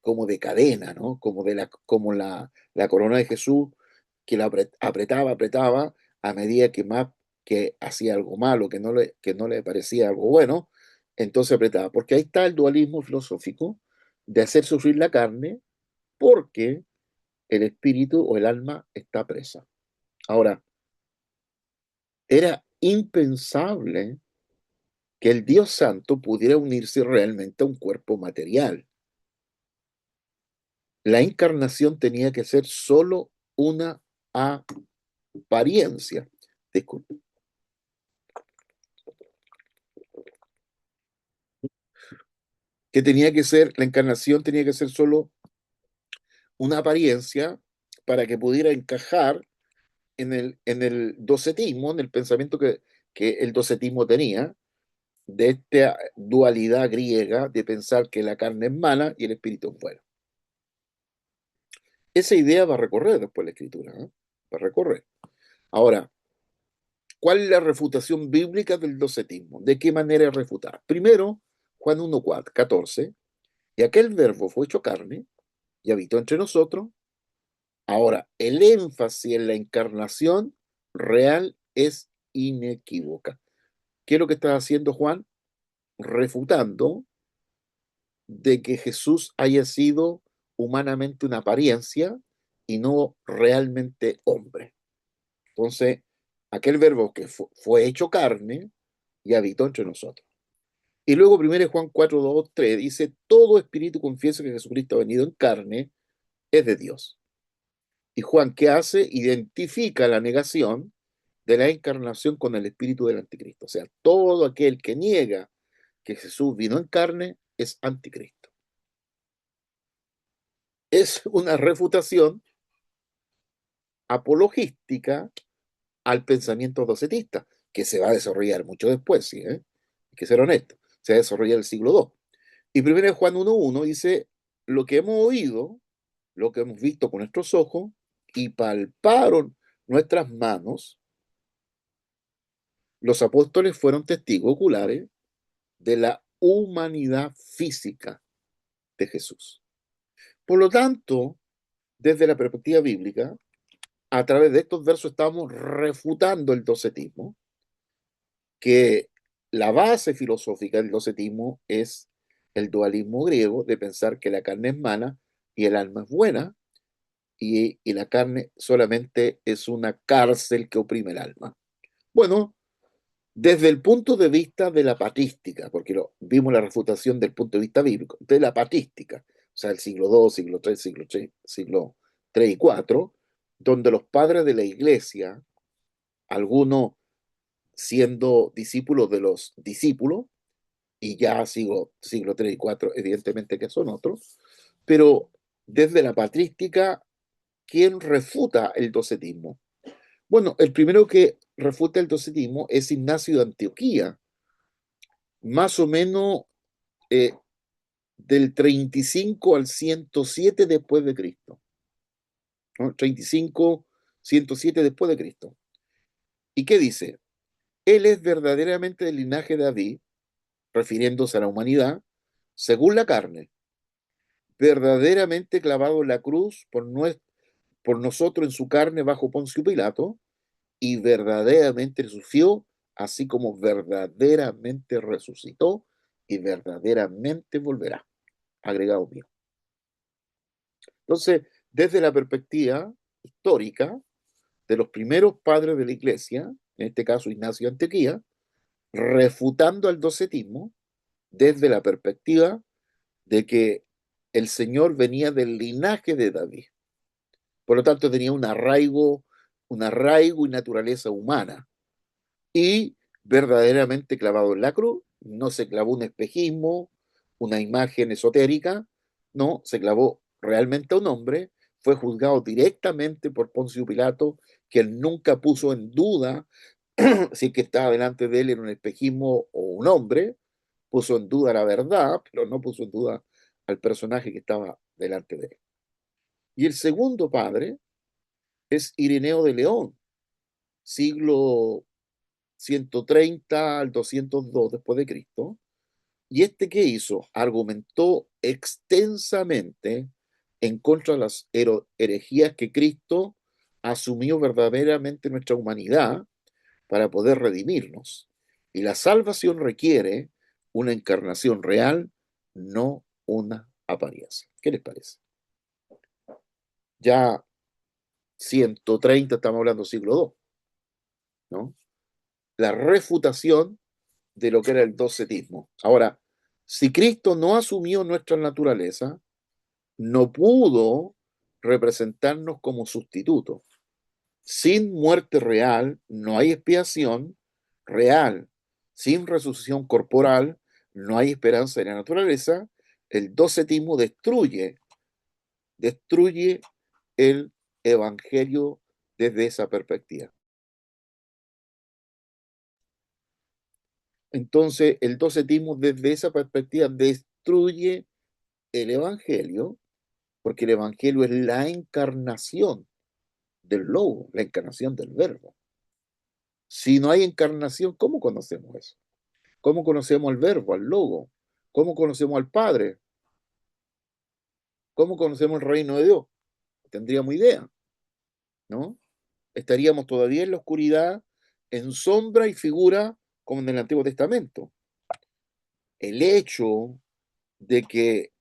como de cadena, ¿no? Como la corona de Jesús, que la apretaba, apretaba, a medida que más que hacía algo malo, que no le parecía algo bueno, entonces apretaba. Porque ahí está el dualismo filosófico de hacer sufrir la carne porque el espíritu o el alma está presa. Ahora, era impensable que el Dios Santo pudiera unirse realmente a un cuerpo material. La encarnación tenía que ser solo una apariencia. Disculpe. Que tenía que ser, la encarnación tenía que ser solo una apariencia para que pudiera encajar en el docetismo, en el pensamiento que el docetismo tenía, de esta dualidad griega de pensar que la carne es mala y el espíritu es bueno. Esa idea va a recorrer después la escritura, ¿eh? Va a recorrer. Ahora, ¿cuál es la refutación bíblica del docetismo? ¿De qué manera es refutar? Primero, Juan 1:14, y aquel verbo fue hecho carne y habitó entre nosotros. Ahora, el énfasis en la encarnación real es inequívoca. ¿Qué es lo que está haciendo Juan? Refutando de que Jesús haya sido humanamente una apariencia y no realmente hombre. Entonces, aquel verbo que fue hecho carne y habitó entre nosotros. Y luego 1 Juan 4:2-3 dice, todo espíritu confiesa que Jesucristo ha venido en carne, es de Dios. Y Juan, ¿qué hace? Identifica la negación de la encarnación con el espíritu del anticristo. O sea, todo aquel que niega que Jesús vino en carne es anticristo. Es una refutación apologística al pensamiento docetista, que se va a desarrollar mucho después, ¿sí? Hay que ser honesto, se va a desarrollar el siglo II. Y 1 Juan 1:1 dice, lo que hemos oído, lo que hemos visto con nuestros ojos y palparon nuestras manos, los apóstoles fueron testigos oculares de la humanidad física de Jesús. Por lo tanto, desde la perspectiva bíblica, a través de estos versos estamos refutando el docetismo, que la base filosófica del docetismo es el dualismo griego de pensar que la carne es mala y el alma es buena, y la carne solamente es una cárcel que oprime el alma. Bueno, desde el punto de vista de la patrística, porque vimos la refutación del punto de vista bíblico, de la patrística, o sea, el siglo II, siglo III, siglo III y IV, donde los padres de la iglesia, algunos siendo discípulos de los discípulos, y ya siglo III y IV, evidentemente que son otros, pero desde la patrística, ¿quién refuta el docetismo? Bueno, el primero que refuta el docetismo es Ignacio de Antioquía, más o menos eh, del 35 al 107 después de Cristo, ¿no? 35, 107 después de Cristo. ¿Y qué dice? Él es verdaderamente del linaje de David, refiriéndose a la humanidad, según la carne, verdaderamente clavado en la cruz por nosotros en su carne bajo Poncio Pilato, y verdaderamente sufrió, así como verdaderamente resucitó y verdaderamente volverá, agregado mío. Entonces, desde la perspectiva histórica de los primeros padres de la iglesia, en este caso Ignacio de Antioquía, refutando al docetismo desde la perspectiva de que el Señor venía del linaje de David. Por lo tanto, tenía un arraigo y naturaleza humana. Y verdaderamente clavado en la cruz, no se clavó un espejismo, una imagen esotérica, no, se clavó realmente a un hombre, fue juzgado directamente por Poncio Pilato, que él nunca puso en duda si es que estaba delante de él en un espejismo o un hombre, puso en duda la verdad, pero no puso en duda al personaje que estaba delante de él. Y el segundo padre es Ireneo de León, siglo 130 al 202 después de Cristo. ¿Y este qué hizo? Argumentó extensamente en contra de las herejías que Cristo asumió verdaderamente nuestra humanidad para poder redimirnos. Y la salvación requiere una encarnación real, no una apariencia. ¿Qué les parece? Ya 130, estamos hablando siglo II, ¿no? La refutación de lo que era el docetismo. Ahora, si Cristo no asumió nuestra naturaleza, no pudo representarnos como sustituto. Sin muerte real no hay expiación real. Sin resucitación corporal no hay esperanza en la naturaleza. El docetismo destruye el evangelio desde esa perspectiva. Entonces, el docetismo desde esa perspectiva destruye el evangelio, porque el evangelio es la encarnación del logo, la encarnación del verbo. Si no hay encarnación, ¿cómo conocemos eso? ¿Cómo conocemos al verbo, al logo? ¿Cómo conocemos al Padre? ¿Cómo conocemos el reino de Dios? No tendríamos idea, ¿no? Estaríamos todavía en la oscuridad, en sombra y figura, como en el Antiguo Testamento. El hecho de que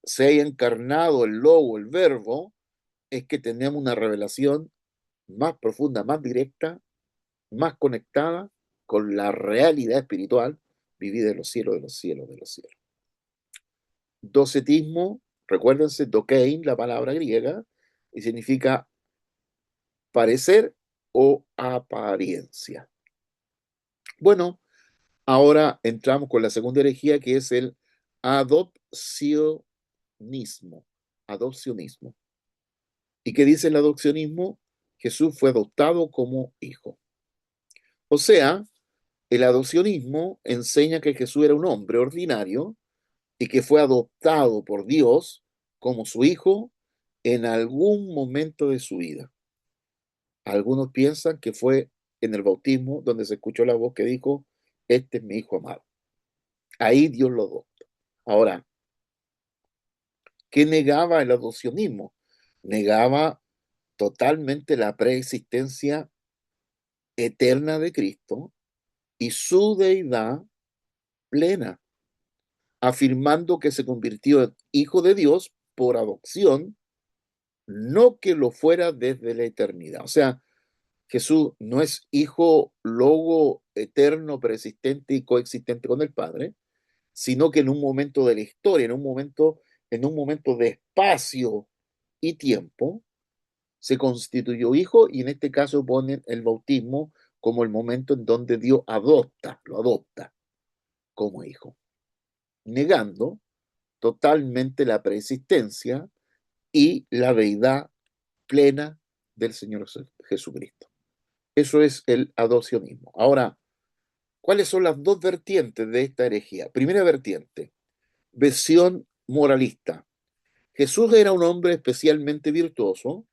se haya encarnado el logo, el verbo, es que tenemos una revelación más profunda, más directa, más conectada con la realidad espiritual vivida en los cielos de los cielos de los cielos. Docetismo, recuérdense, dokein, la palabra griega, y significa parecer o apariencia. Bueno, ahora entramos con la segunda herejía, que es el adopcionismo. Adopcionismo. ¿Y qué dice el adopcionismo? Jesús fue adoptado como hijo. O sea, el adopcionismo enseña que Jesús era un hombre ordinario y que fue adoptado por Dios como su hijo en algún momento de su vida. Algunos piensan que fue en el bautismo donde se escuchó la voz que dijo, este es mi hijo amado. Ahí Dios lo adopta. Ahora, ¿qué negaba el adopcionismo? Negaba totalmente la preexistencia eterna de Cristo y su deidad plena, afirmando que se convirtió en hijo de Dios por adopción, no que lo fuera desde la eternidad. O sea, Jesús no es hijo logo eterno, persistente y coexistente con el Padre, sino que en un momento de la historia, en un momento de espacio y tiempo, se constituyó hijo y en este caso ponen el bautismo como el momento en donde Dios lo adopta como hijo, negando totalmente la preexistencia y la deidad plena del Señor Jesucristo. Eso es el adopcionismo. Ahora, ¿cuáles son las dos vertientes de esta herejía? Primera vertiente, versión moralista. Jesús era un hombre especialmente virtuoso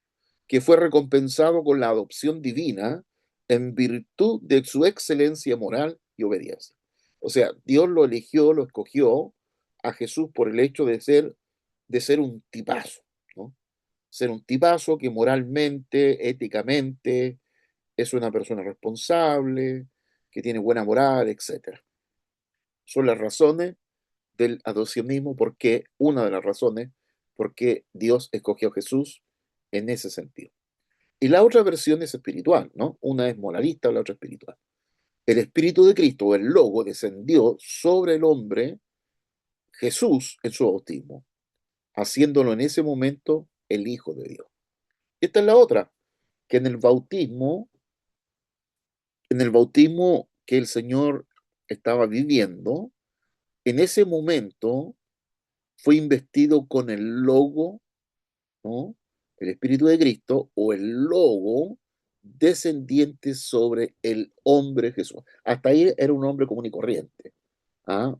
que fue recompensado con la adopción divina en virtud de su excelencia moral y obediencia. O sea, Dios lo eligió, lo escogió a Jesús por el hecho de ser un tipazo, ¿no? Ser un tipazo que moralmente, éticamente, es una persona responsable, que tiene buena moral, etcétera. Son las razones del adopcionismo, porque una de las razones por qué Dios escogió a Jesús en ese sentido. Y la otra versión es espiritual, ¿no? Una es moralista, la otra espiritual. El Espíritu de Cristo, el Logo, descendió sobre el hombre Jesús en su bautismo, haciéndolo en ese momento el Hijo de Dios. Esta es la otra, que en el bautismo que el Señor estaba viviendo, en ese momento fue investido con el logo, ¿no? El Espíritu de Cristo o el logo descendiente sobre el hombre Jesús. Hasta ahí era un hombre común y corriente. ¿Ah?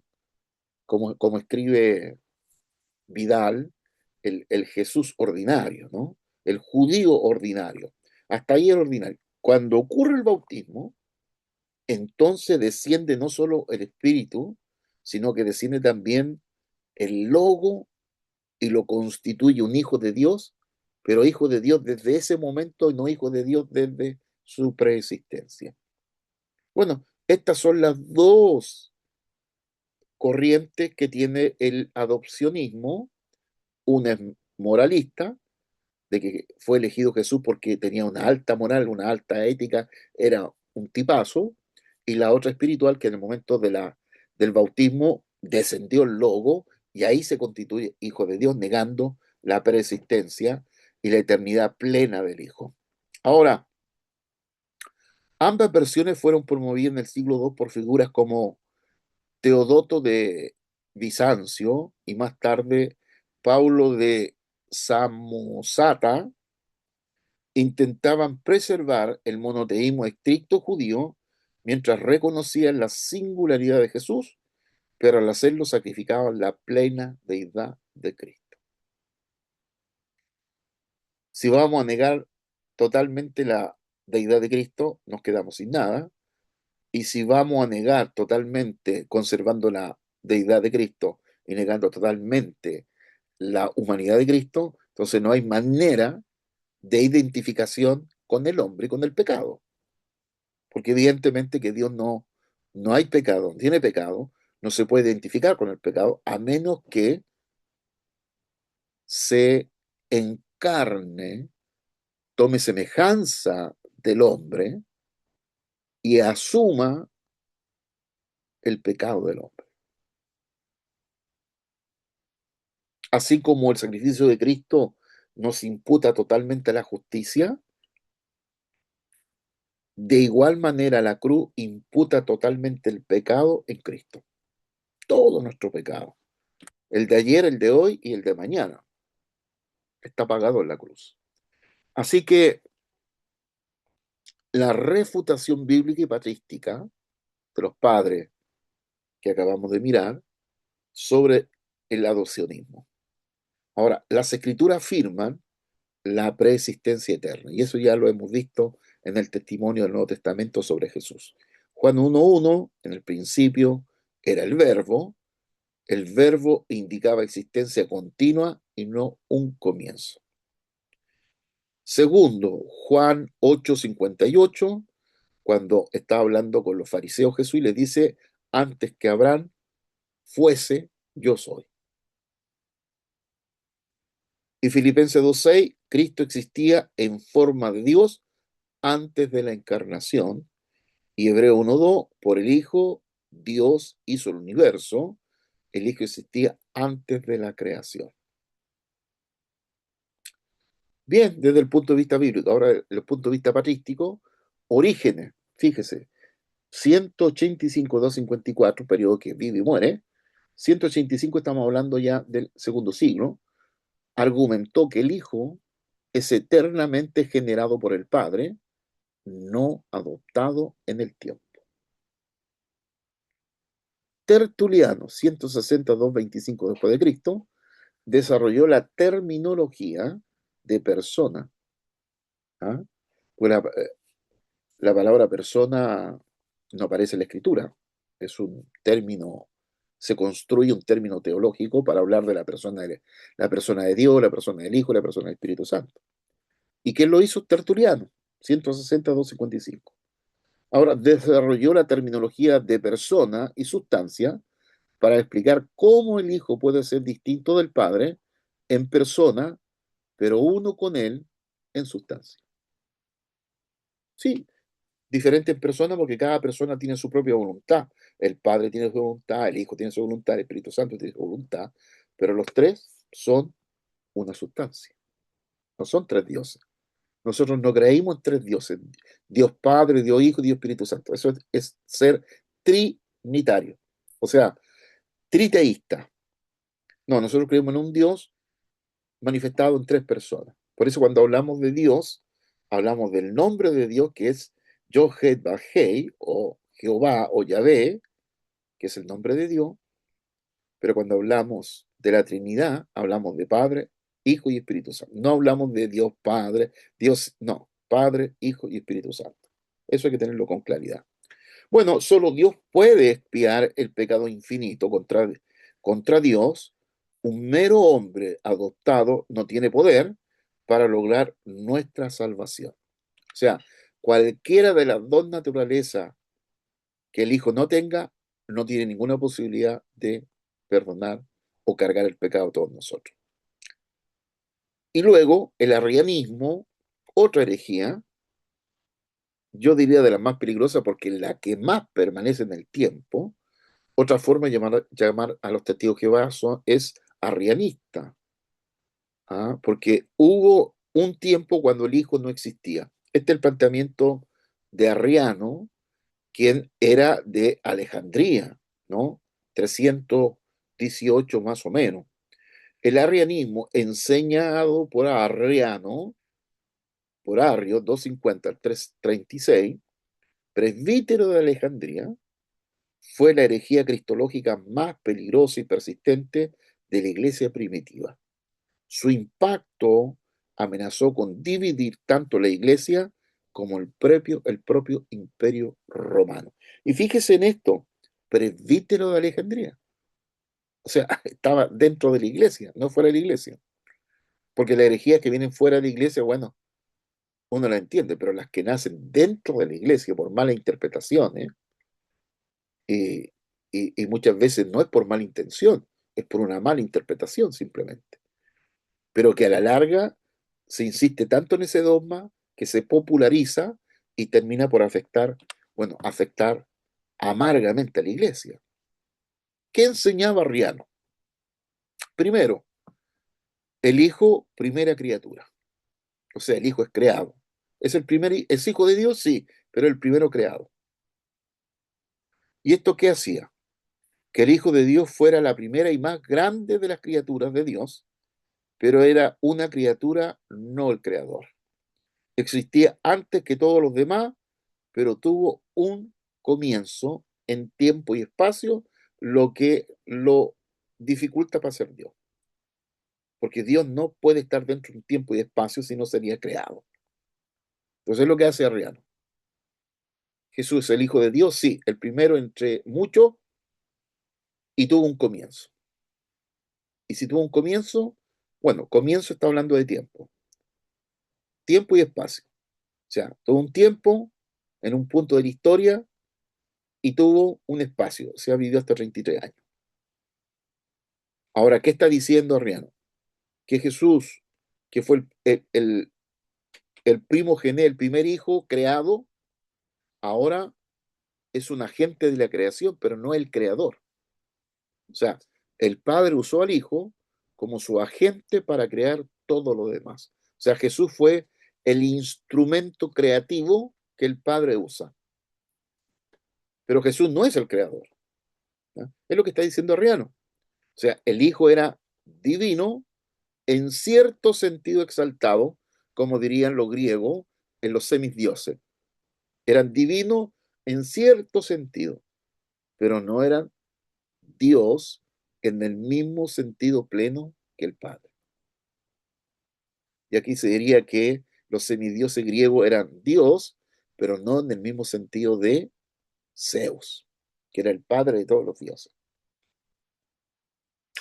Como escribe Vidal, el Jesús ordinario, ¿no? El judío ordinario. Hasta ahí era ordinario. Cuando ocurre el bautismo, entonces desciende no solo el Espíritu, sino que desciende también el Logo y lo constituye un hijo de Dios, pero hijo de Dios desde ese momento y no hijo de Dios desde su preexistencia. Bueno, estas son las dos corrientes que tiene el adopcionismo. Una es moralista, de que fue elegido Jesús porque tenía una alta moral, una alta ética, era un tipazo, y la otra espiritual, que en el momento del bautismo descendió el logo y ahí se constituye hijo de Dios, negando la preexistencia y la eternidad plena del Hijo. Ahora, ambas versiones fueron promovidas en el siglo II por figuras como Teodoto de Bizancio y más tarde Paulo de Samosata. Intentaban preservar el monoteísmo estricto judío mientras reconocían la singularidad de Jesús, pero al hacerlo sacrificaban la plena deidad de Cristo. Si vamos a negar totalmente la deidad de Cristo, nos quedamos sin nada. Y si vamos a negar totalmente, conservando la deidad de Cristo y negando totalmente la humanidad de Cristo, entonces no hay manera de identificación con el hombre y con el pecado. Porque evidentemente que Dios no hay pecado, no tiene pecado, no se puede identificar con el pecado a menos que se encarne, tome semejanza del hombre y asuma el pecado del hombre. Así como el sacrificio de Cristo nos imputa totalmente la justicia, de igual manera la cruz imputa totalmente el pecado en Cristo. Todo nuestro pecado. El de ayer, el de hoy y el de mañana. Está pagado en la cruz. Así que la refutación bíblica y patrística de los padres que acabamos de mirar sobre el adopcionismo. Ahora, las escrituras afirman la preexistencia eterna, y eso ya lo hemos visto en el testimonio del Nuevo Testamento sobre Jesús. Juan 1.1, en el principio era el verbo indicaba existencia continua y no un comienzo. Segundo, Juan 8:58, cuando está hablando con los fariseos Jesús y les dice, antes que Abraham fuese, yo soy. Y Filipenses 2:6, Cristo existía en forma de Dios antes de la encarnación. Y Hebreo 1:2, por el Hijo, Dios hizo el universo. El Hijo existía antes de la creación. Bien, desde el punto de vista bíblico. Ahora, desde el punto de vista patrístico, Orígenes, fíjese, 185-254, periodo que vive y muere, 185 estamos hablando ya del segundo siglo, argumentó que el Hijo es eternamente generado por el Padre, no adoptado en el tiempo. Tertuliano, 160-225 después de Cristo, desarrolló la terminología de persona. ¿Ah? Pues la palabra persona no aparece en la escritura, es un término, se construye un término teológico para hablar de la persona de Dios, la persona del Hijo, la persona del Espíritu Santo. ¿Y quién lo hizo? Tertuliano, 160-255. Ahora, desarrolló la terminología de persona y sustancia para explicar cómo el Hijo puede ser distinto del Padre en persona, pero uno con él en sustancia. Sí, diferente en persona porque cada persona tiene su propia voluntad. El Padre tiene su voluntad, el Hijo tiene su voluntad, el Espíritu Santo tiene su voluntad, pero los tres son una sustancia, no son tres dioses. Nosotros no creímos en tres dioses, Dios Padre, Dios Hijo y Dios Espíritu Santo. Eso es ser trinitario, o sea, triteísta. No, nosotros creemos en un Dios manifestado en tres personas. Por eso cuando hablamos de Dios, hablamos del nombre de Dios que es Yod-Heh-Vav-Hei, o Jehová o Yahvé, que es el nombre de Dios, pero cuando hablamos de la Trinidad, hablamos de Padre, Hijo y Espíritu Santo. No hablamos de Dios Padre, Dios, no, Padre, Hijo y Espíritu Santo. Eso hay que tenerlo con claridad. Bueno, solo Dios puede expiar el pecado infinito contra Dios. Un mero hombre adoptado no tiene poder para lograr nuestra salvación. O sea, cualquiera de las dos naturalezas que el Hijo no tenga, no tiene ninguna posibilidad de perdonar o cargar el pecado a todos nosotros. Y luego el arrianismo, otra herejía, yo diría de las más peligrosas porque la que más permanece en el tiempo. Otra forma de llamar a los testigos de Jehová es arrianista, ¿ah? Porque hubo un tiempo cuando el Hijo no existía. Este es el planteamiento de Arriano, quien era de Alejandría, ¿no? 318 más o menos. El arrianismo, enseñado por Arriano, por Arrio, 250 al 336, presbítero de Alejandría, fue la herejía cristológica más peligrosa y persistente de la iglesia primitiva. Su impacto amenazó con dividir tanto la iglesia como el propio imperio romano. Y fíjese en esto, presbítero de Alejandría. O sea, estaba dentro de la iglesia, no fuera de la iglesia. Porque las herejías que vienen fuera de la iglesia, bueno, uno la entiende, pero las que nacen dentro de la iglesia por malas interpretaciones, y, y muchas veces no es por mala intención, es por una mala interpretación simplemente. Pero que a la larga se insiste tanto en ese dogma que se populariza y termina por afectar amargamente a la iglesia. ¿Qué enseñaba Arriano? Primero, el hijo, primera criatura. O sea, el hijo es creado. ¿Es hijo de Dios? Sí, pero el primero creado. ¿Y esto qué hacía? Que el hijo de Dios fuera la primera y más grande de las criaturas de Dios, pero era una criatura, no el creador. Existía antes que todos los demás, pero tuvo un comienzo en tiempo y espacio, lo que lo dificulta para ser Dios. Porque Dios no puede estar dentro de un tiempo y espacio si no sería creado. Entonces es lo que hace Arriano. Jesús es el Hijo de Dios, sí, el primero entre muchos, y tuvo un comienzo. Y si tuvo un comienzo, bueno, comienzo está hablando de tiempo y espacio. O sea, tuvo un tiempo en un punto de la historia y tuvo un espacio, o sea, vivió hasta 33 años. Ahora, ¿qué está diciendo Arriano? Que Jesús, que fue el primogénito, el primer hijo creado, ahora es un agente de la creación, pero no el creador. O sea, el Padre usó al Hijo como su agente para crear todo lo demás. O sea, Jesús fue el instrumento creativo que el Padre usa. Pero Jesús no es el creador, ¿no? Es lo que está diciendo Arriano. O sea, el Hijo era divino, en cierto sentido exaltado, como dirían los griegos en los semidioses. Eran divinos en cierto sentido, pero no eran Dios en el mismo sentido pleno que el Padre. Y aquí se diría que los semidioses griegos eran Dios, pero no en el mismo sentido de Zeus, que era el padre de todos los dioses.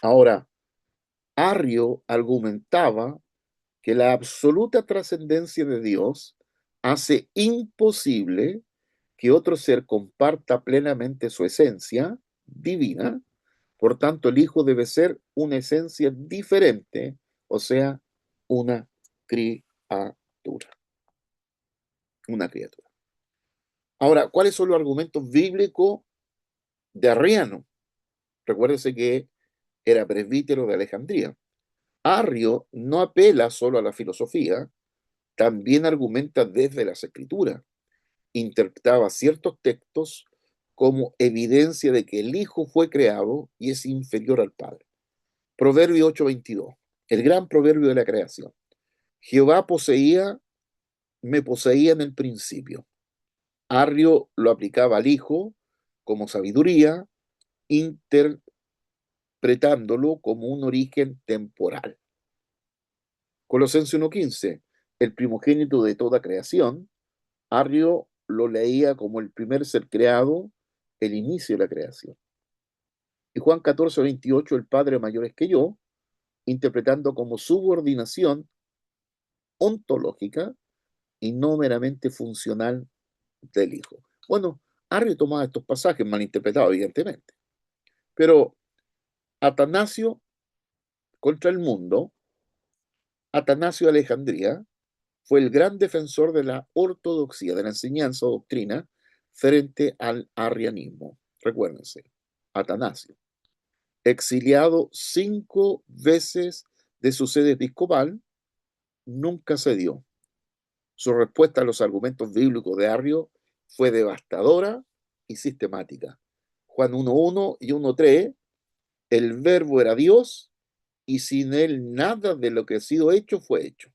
Ahora, Arrio argumentaba que la absoluta trascendencia de Dios hace imposible que otro ser comparta plenamente su esencia divina, por tanto el Hijo debe ser una esencia diferente, o sea, una criatura, una criatura. Ahora, ¿cuáles son los argumentos bíblicos de Arriano? Recuérdese que era presbítero de Alejandría. Arrio no apela solo a la filosofía, también argumenta desde las escrituras. Interpretaba ciertos textos como evidencia de que el Hijo fue creado y es inferior al Padre. Proverbio 8:22, el gran proverbio de la creación. Jehová poseía me poseía en el principio. Arrio lo aplicaba al Hijo como sabiduría, interpretándolo como un origen temporal. Colosenses 1:15, el primogénito de toda creación, Arrio lo leía como el primer ser creado, el inicio de la creación. Y Juan 14:28, el Padre mayor es que yo, interpretando como subordinación ontológica y no meramente funcional del Hijo. Bueno, Arrio tomaba estos pasajes mal interpretados, evidentemente, pero Atanasio contra el mundo, Atanasio de Alejandría, fue el gran defensor de la ortodoxia, de la enseñanza o doctrina, frente al arrianismo. Recuérdense, Atanasio, exiliado 5 veces de su sede episcopal, nunca cedió. Su respuesta a los argumentos bíblicos de Arrio fue devastadora y sistemática. Juan 1:1 y 1:3, el verbo era Dios y sin él nada de lo que ha sido hecho fue hecho.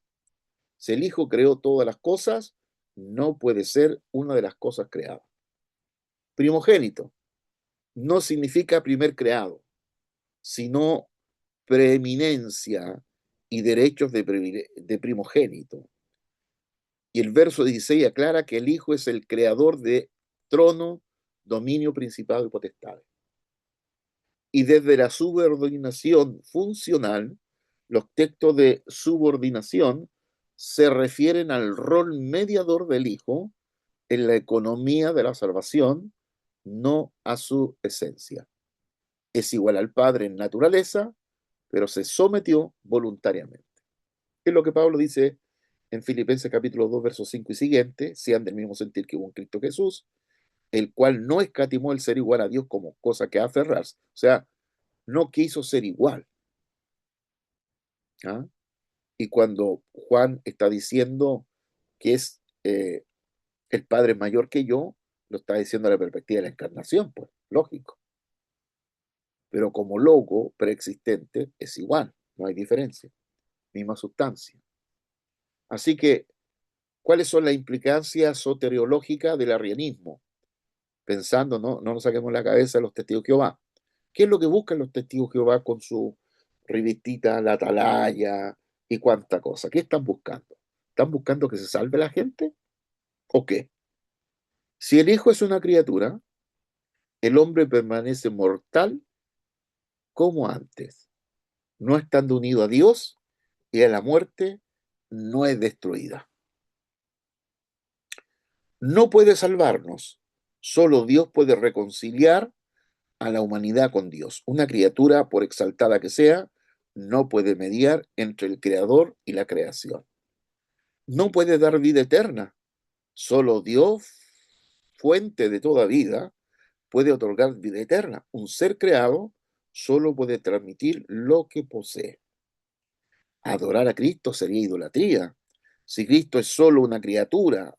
Si el Hijo creó todas las cosas, no puede ser una de las cosas creadas. Primogénito no significa primer creado, sino preeminencia y derechos de primogénito. Y el verso 16 aclara que el Hijo es el creador de trono, dominio, principado y potestad. Y desde la subordinación funcional, los textos de subordinación se refieren al rol mediador del Hijo en la economía de la salvación, no a su esencia. Es igual al Padre en naturaleza, pero se sometió voluntariamente. Es lo que Pablo dice en Filipenses capítulo 2, versos 5 y siguiente: sean del mismo sentir que hubo en Cristo Jesús, el cual no escatimó el ser igual a Dios como cosa que aferrarse. O sea, no quiso ser igual. ¿Ah? Y cuando Juan está diciendo que es el Padre mayor que yo, lo está diciendo a la perspectiva de la encarnación, pues, lógico. Pero como logo preexistente es igual, no hay diferencia, misma sustancia. Así que, ¿cuáles son las implicancias soteriológicas del arrianismo? Pensando, no nos saquemos la cabeza los testigos de Jehová. ¿Qué es lo que buscan los testigos de Jehová con su revistita, la atalaya y cuánta cosa? ¿Qué están buscando? ¿Están buscando que se salve la gente? ¿O qué? Si el Hijo es una criatura, el hombre permanece mortal como antes, no estando unido a Dios, y a la muerte no es destruida. No puede salvarnos, solo Dios puede reconciliar a la humanidad con Dios. Una criatura, por exaltada que sea, no puede mediar entre el Creador y la creación. No puede dar vida eterna. Solo Dios, fuente de toda vida, puede otorgar vida eterna. Un ser creado solo puede transmitir lo que posee. Adorar a Cristo sería idolatría. Si Cristo es solo una criatura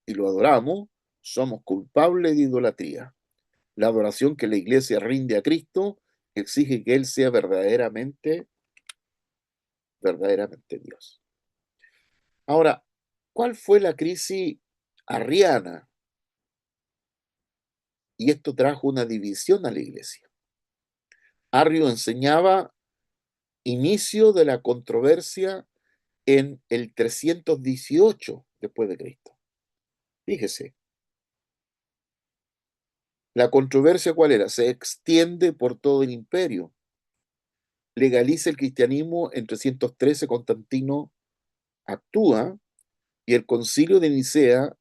y lo adoramos, somos culpables de idolatría. La adoración que la iglesia rinde a Cristo exige que Él sea verdaderamente Dios. Ahora, ¿cuál fue la crisis arriana? Y esto trajo una división a la iglesia. Arrio enseñaba inicio de la controversia en el 318 después de Cristo. Fíjese, la controversia ¿cuál era? Se extiende por todo el imperio. Legaliza el cristianismo en 313, Constantino actúa y el concilio de Nicea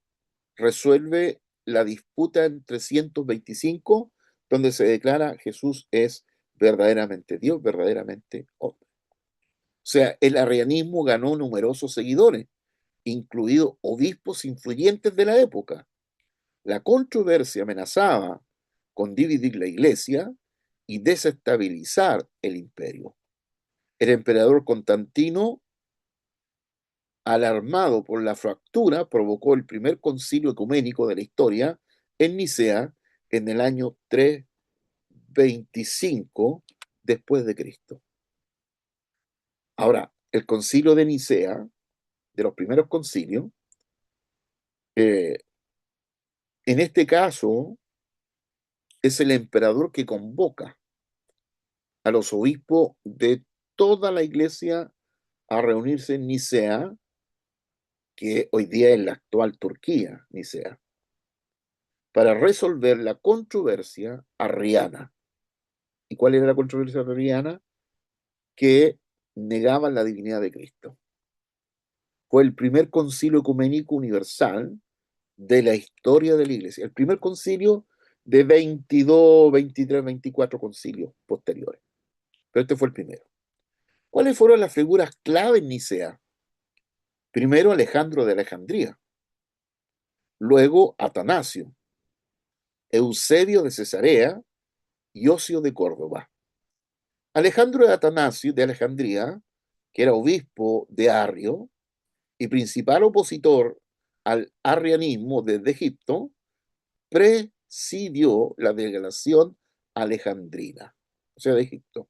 resuelve la disputa en 325, donde se declara Jesús es verdaderamente Dios, verdaderamente hombre. O sea, el arrianismo ganó numerosos seguidores, incluidos obispos influyentes de la época. La controversia amenazaba con dividir la iglesia y desestabilizar el imperio. El emperador Constantino, alarmado por la fractura, provocó el primer concilio ecuménico de la historia en Nicea en el año 325 después de Cristo. Ahora, el concilio de Nicea, de los primeros concilios, Eh, en este caso, es el emperador que convoca a los obispos de toda la iglesia a reunirse en Nicea, que hoy día es la actual Turquía, Nicea, para resolver la controversia arriana. ¿Y cuál era la controversia arriana? Que negaban la divinidad de Cristo. Fue el primer concilio ecuménico universal de la historia de la iglesia. El primer concilio de 22, 23, 24 concilios posteriores. Pero este fue el primero. ¿Cuáles fueron las figuras clave en Nicea? Primero Alejandro de Alejandría, luego Atanasio, Eusebio de Cesarea y Ocio de Córdoba. Alejandro de Atanasio de Alejandría, que era obispo de Arrio y principal opositor al arrianismo desde Egipto, presidió la delegación alejandrina, o sea, de Egipto.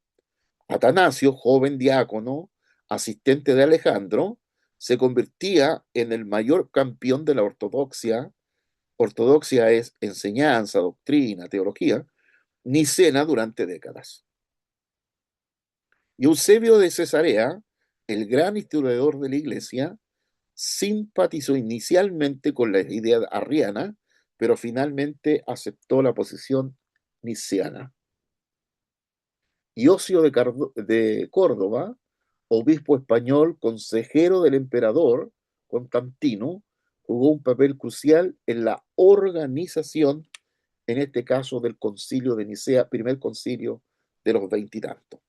Atanasio, joven diácono, asistente de Alejandro, se convertía en el mayor campeón de la ortodoxia. Ortodoxia es enseñanza, doctrina, teología, nicena durante décadas. Y Eusebio de Cesarea, el gran historiador de la iglesia, simpatizó inicialmente con la idea arriana, pero finalmente aceptó la posición nicena. Y Ocio de Córdoba, obispo español, consejero del emperador Constantino, jugó un papel crucial en la organización, en este caso, del concilio de Nicea, primer concilio de los veintitantos.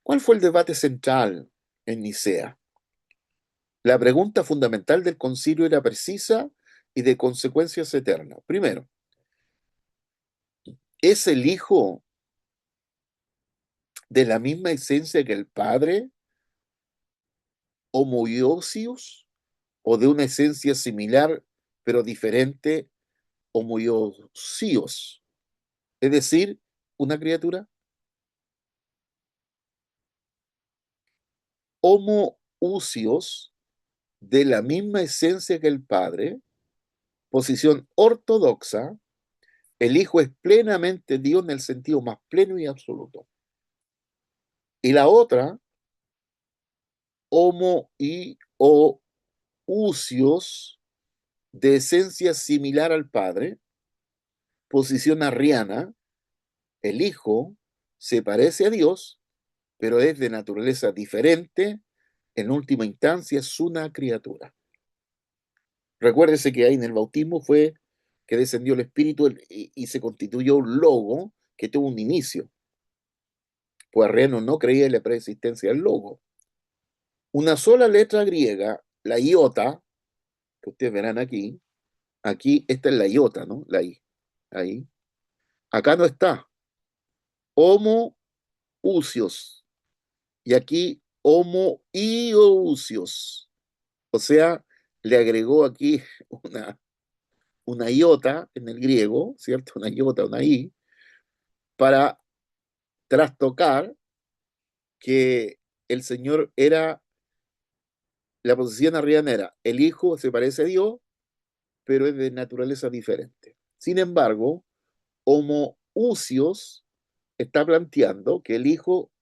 ¿Cuál fue el debate central en Nicea? La pregunta fundamental del concilio era precisa y de consecuencias eternas. Primero, ¿es el Hijo de la misma esencia que el Padre, homoiousios, o de una esencia similar pero diferente, homoiousios? Es decir, una criatura homoousios, de la misma esencia que el Padre, posición ortodoxa. El Hijo es plenamente Dios en el sentido más pleno y absoluto. Y la otra, homo y o usios, de esencia similar al Padre, posición arriana. El Hijo se parece a Dios, pero es de naturaleza diferente. En última instancia, es una criatura. Recuérdese que ahí en el bautismo fue que descendió el Espíritu y se constituyó un logo que tuvo un inicio. Pues Arriano no creía en la preexistencia del logo. Una sola letra griega, la iota, que ustedes verán aquí, aquí esta es la iota, ¿no? La I, ahí. Acá no está. Homo usios. Y aquí homo iousios. O sea, le agregó aquí una iota en el griego, ¿cierto? Una iota, una I, para trastocar que el Señor era, la posición arriana era, el Hijo se parece a Dios, pero es de naturaleza diferente. Sin embargo, homoousios está planteando que el Hijo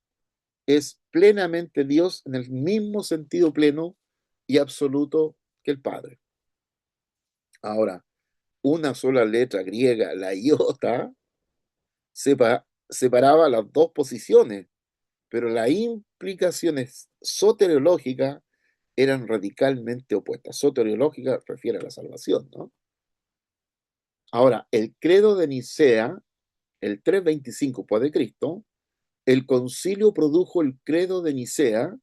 es plenamente Dios en el mismo sentido pleno y absoluto que el Padre. Ahora, una sola letra griega, la iota, separaba las dos posiciones, pero las implicaciones soteriológicas eran radicalmente opuestas. Soteriológica refiere a la salvación, ¿no? Ahora, el credo de Nicea, el 325 después de Cristo, el concilio produjo el credo de Nicea,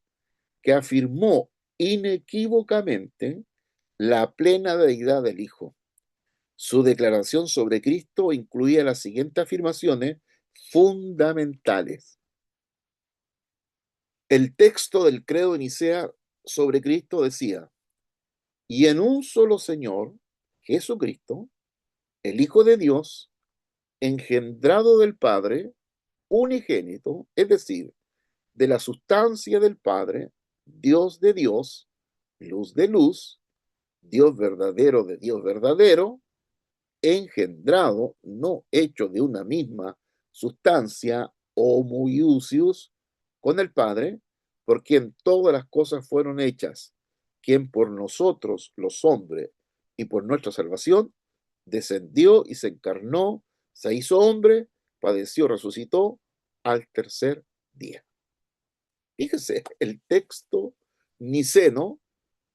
que afirmó inequívocamente la plena deidad del Hijo. Su declaración sobre Cristo incluía las siguientes afirmaciones fundamentales. El texto del credo de Nicea sobre Cristo decía: y en un solo Señor, Jesucristo, el Hijo de Dios, engendrado del Padre, unigénito, es decir, de la sustancia del Padre, Dios de Dios, luz de luz, Dios verdadero de Dios verdadero, engendrado, no hecho de una misma sustancia, homoiousios, con el Padre, por quien todas las cosas fueron hechas, quien por nosotros los hombres y por nuestra salvación descendió y se encarnó, se hizo hombre, padeció, resucitó al tercer día. Fíjese, el texto niceno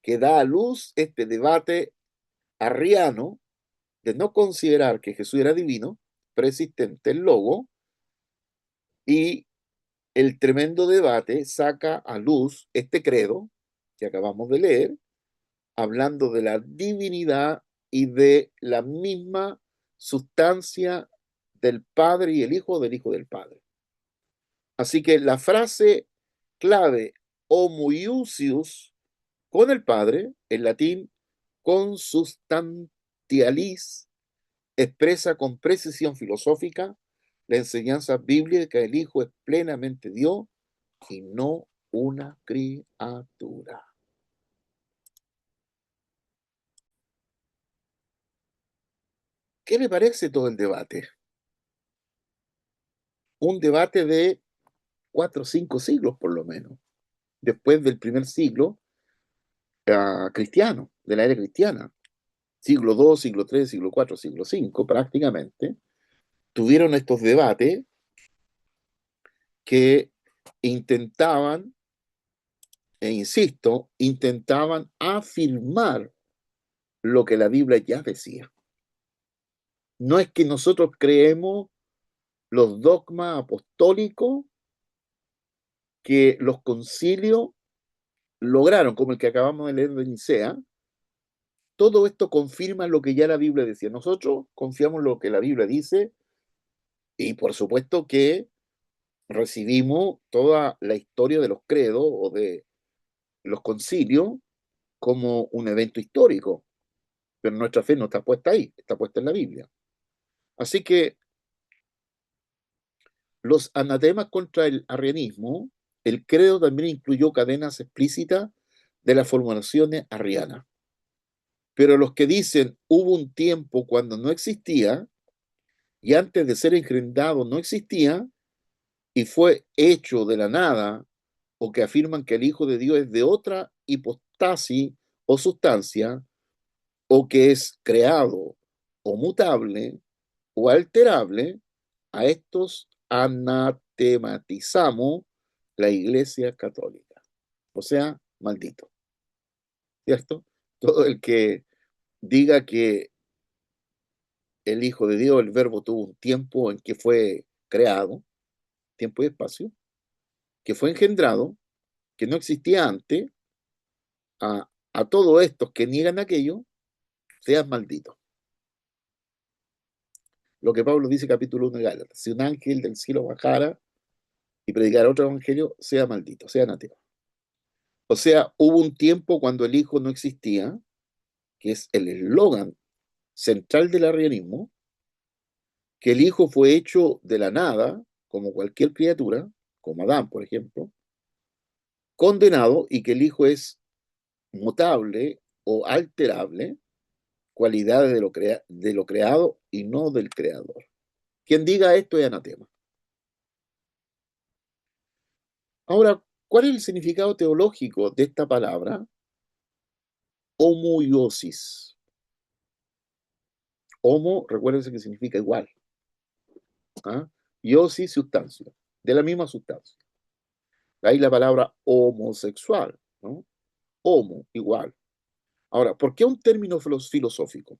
que da a luz este debate arriano de no considerar que Jesús era divino, preexistente el logo, y el tremendo debate saca a luz este credo que acabamos de leer, hablando de la divinidad y de la misma sustancia del Padre y el Hijo del Hijo del Padre. Así que la frase clave homoiousios con el Padre, en latín consubstantialis, expresa con precisión filosófica la enseñanza bíblica que el Hijo es plenamente Dios y no una criatura. ¿Qué le parece todo el debate? Un debate de 4 o 5 siglos por lo menos, después del primer siglo cristiano, de la era cristiana. Siglo II, siglo III, siglo IV, siglo V, prácticamente, tuvieron estos debates que intentaban, e insisto, intentaban afirmar lo que la Biblia ya decía. No es que nosotros creemos los dogmas apostólicos que los concilios lograron, como el que acabamos de leer de Nicea. Todo esto confirma lo que ya la Biblia decía. Nosotros confiamos en lo que la Biblia dice y por supuesto que recibimos toda la historia de los credos o de los concilios como un evento histórico, pero nuestra fe no está puesta ahí, está puesta en la Biblia. Así que los anatemas contra el arrianismo, el credo también incluyó cadenas explícitas de las formulaciones arrianas. Pero los que dicen hubo un tiempo cuando no existía y antes de ser engendrado no existía y fue hecho de la nada, o que afirman que el Hijo de Dios es de otra hipostasis o sustancia, o que es creado o mutable o alterable, a estos anatematizamos la Iglesia Católica. O sea, maldito. ¿Cierto? Todo el que diga que el Hijo de Dios, el Verbo, tuvo un tiempo en que fue creado, tiempo y espacio, que fue engendrado, que no existía antes, a todos estos que niegan aquello, seas maldito. Lo que Pablo dice capítulo 1 de Gálatas, si un ángel del cielo bajara y predicara otro evangelio, sea maldito, sea anatema. O sea, hubo un tiempo cuando el Hijo no existía, que es el eslogan central del arrianismo, que el Hijo fue hecho de la nada, como cualquier criatura, como Adán, por ejemplo, condenado, y que el Hijo es mutable o alterable, cualidades de lo creado y no del creador. Quien diga esto es anatema. Ahora, ¿cuál es el significado teológico de esta palabra? Homoiosis. Homo, recuérdense que significa igual. ¿Ah? Iosis, sustancia, de la misma sustancia. Ahí la palabra homosexual, ¿no? Homo, igual. Ahora, ¿por qué un término filosófico?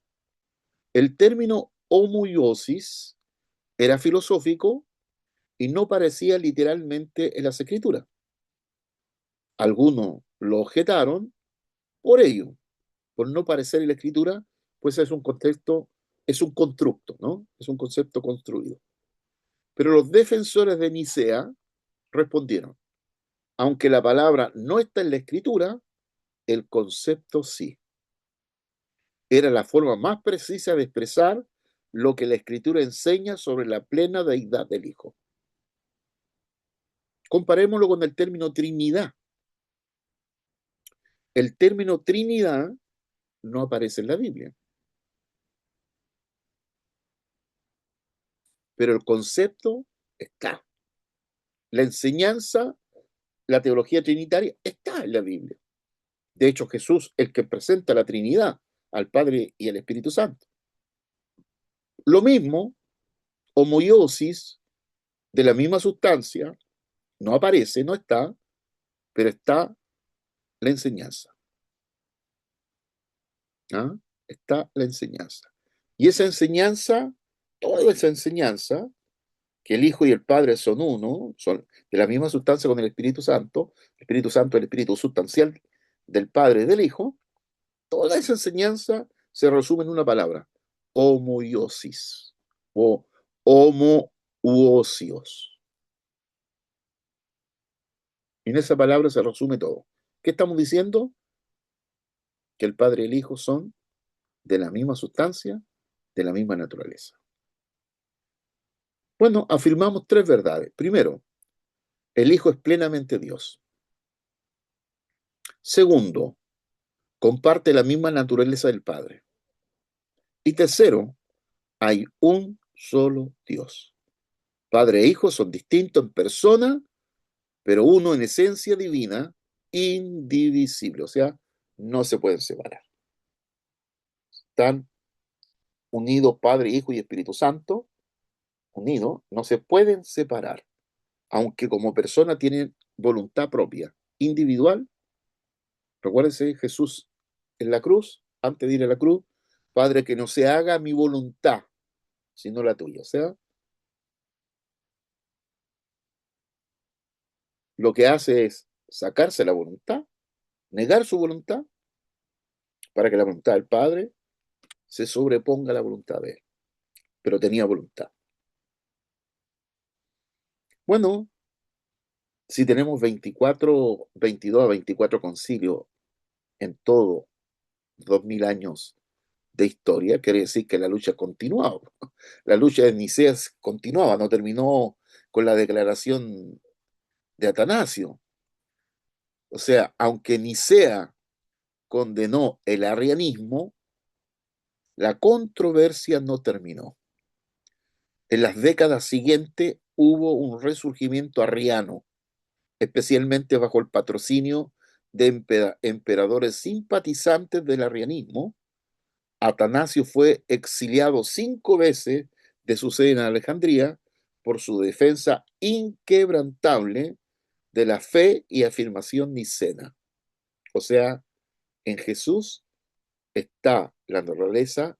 El término homoiosis era filosófico y no parecía literalmente en las escrituras. Algunos lo objetaron por ello, por no parecer en la escritura, pues es un contexto, es un constructo, ¿no? Es un concepto construido. Pero los defensores de Nicea respondieron, aunque la palabra no está en la escritura, el concepto sí. Era la forma más precisa de expresar lo que la escritura enseña sobre la plena deidad del Hijo. Comparémoslo con el término Trinidad. El término Trinidad no aparece en la Biblia. Pero el concepto está. La enseñanza, la teología trinitaria está en la Biblia. De hecho, Jesús, el que presenta la Trinidad al Padre y al Espíritu Santo. Lo mismo, homoiosis de la misma sustancia, no aparece, no está, pero está la enseñanza. ¿Ah? Está la enseñanza. Y esa enseñanza, toda esa enseñanza, que el Hijo y el Padre son uno, son de la misma sustancia con el Espíritu Santo es el Espíritu sustancial del Padre y del Hijo, toda esa enseñanza se resume en una palabra, homoiosis o homoousios. En esa palabra se resume todo. ¿Qué estamos diciendo? Que el Padre y el Hijo son de la misma sustancia, de la misma naturaleza. Bueno, afirmamos tres verdades. Primero, el Hijo es plenamente Dios. Segundo, comparte la misma naturaleza del Padre. Y tercero, hay un solo Dios. Padre e Hijo son distintos en persona, pero uno en esencia divina, indivisible. O sea, no se pueden separar. Están unidos Padre, Hijo y Espíritu Santo, unidos, no se pueden separar, aunque como persona tienen voluntad propia, individual. Recuérdense, Jesús en la cruz, antes de ir a la cruz, Padre, que no se haga mi voluntad, sino la tuya. O sea, lo que hace es sacarse la voluntad, negar su voluntad, para que la voluntad del Padre se sobreponga a la voluntad de él. Pero tenía voluntad. Bueno, si tenemos 24, 22 a 24 concilios en todo 2000 años de historia, quiere decir que la lucha continuaba. La lucha de Nicea continuaba, no terminó con la declaración de Atanasio. O sea, aunque Nicea condenó el arrianismo, la controversia no terminó. En las décadas siguientes hubo un resurgimiento arriano, especialmente bajo el patrocinio de emperadores simpatizantes del arrianismo. Atanasio fue exiliado 5 veces de su sede en Alejandría por su defensa inquebrantable de la fe y afirmación nicena. O sea, en Jesús está la naturaleza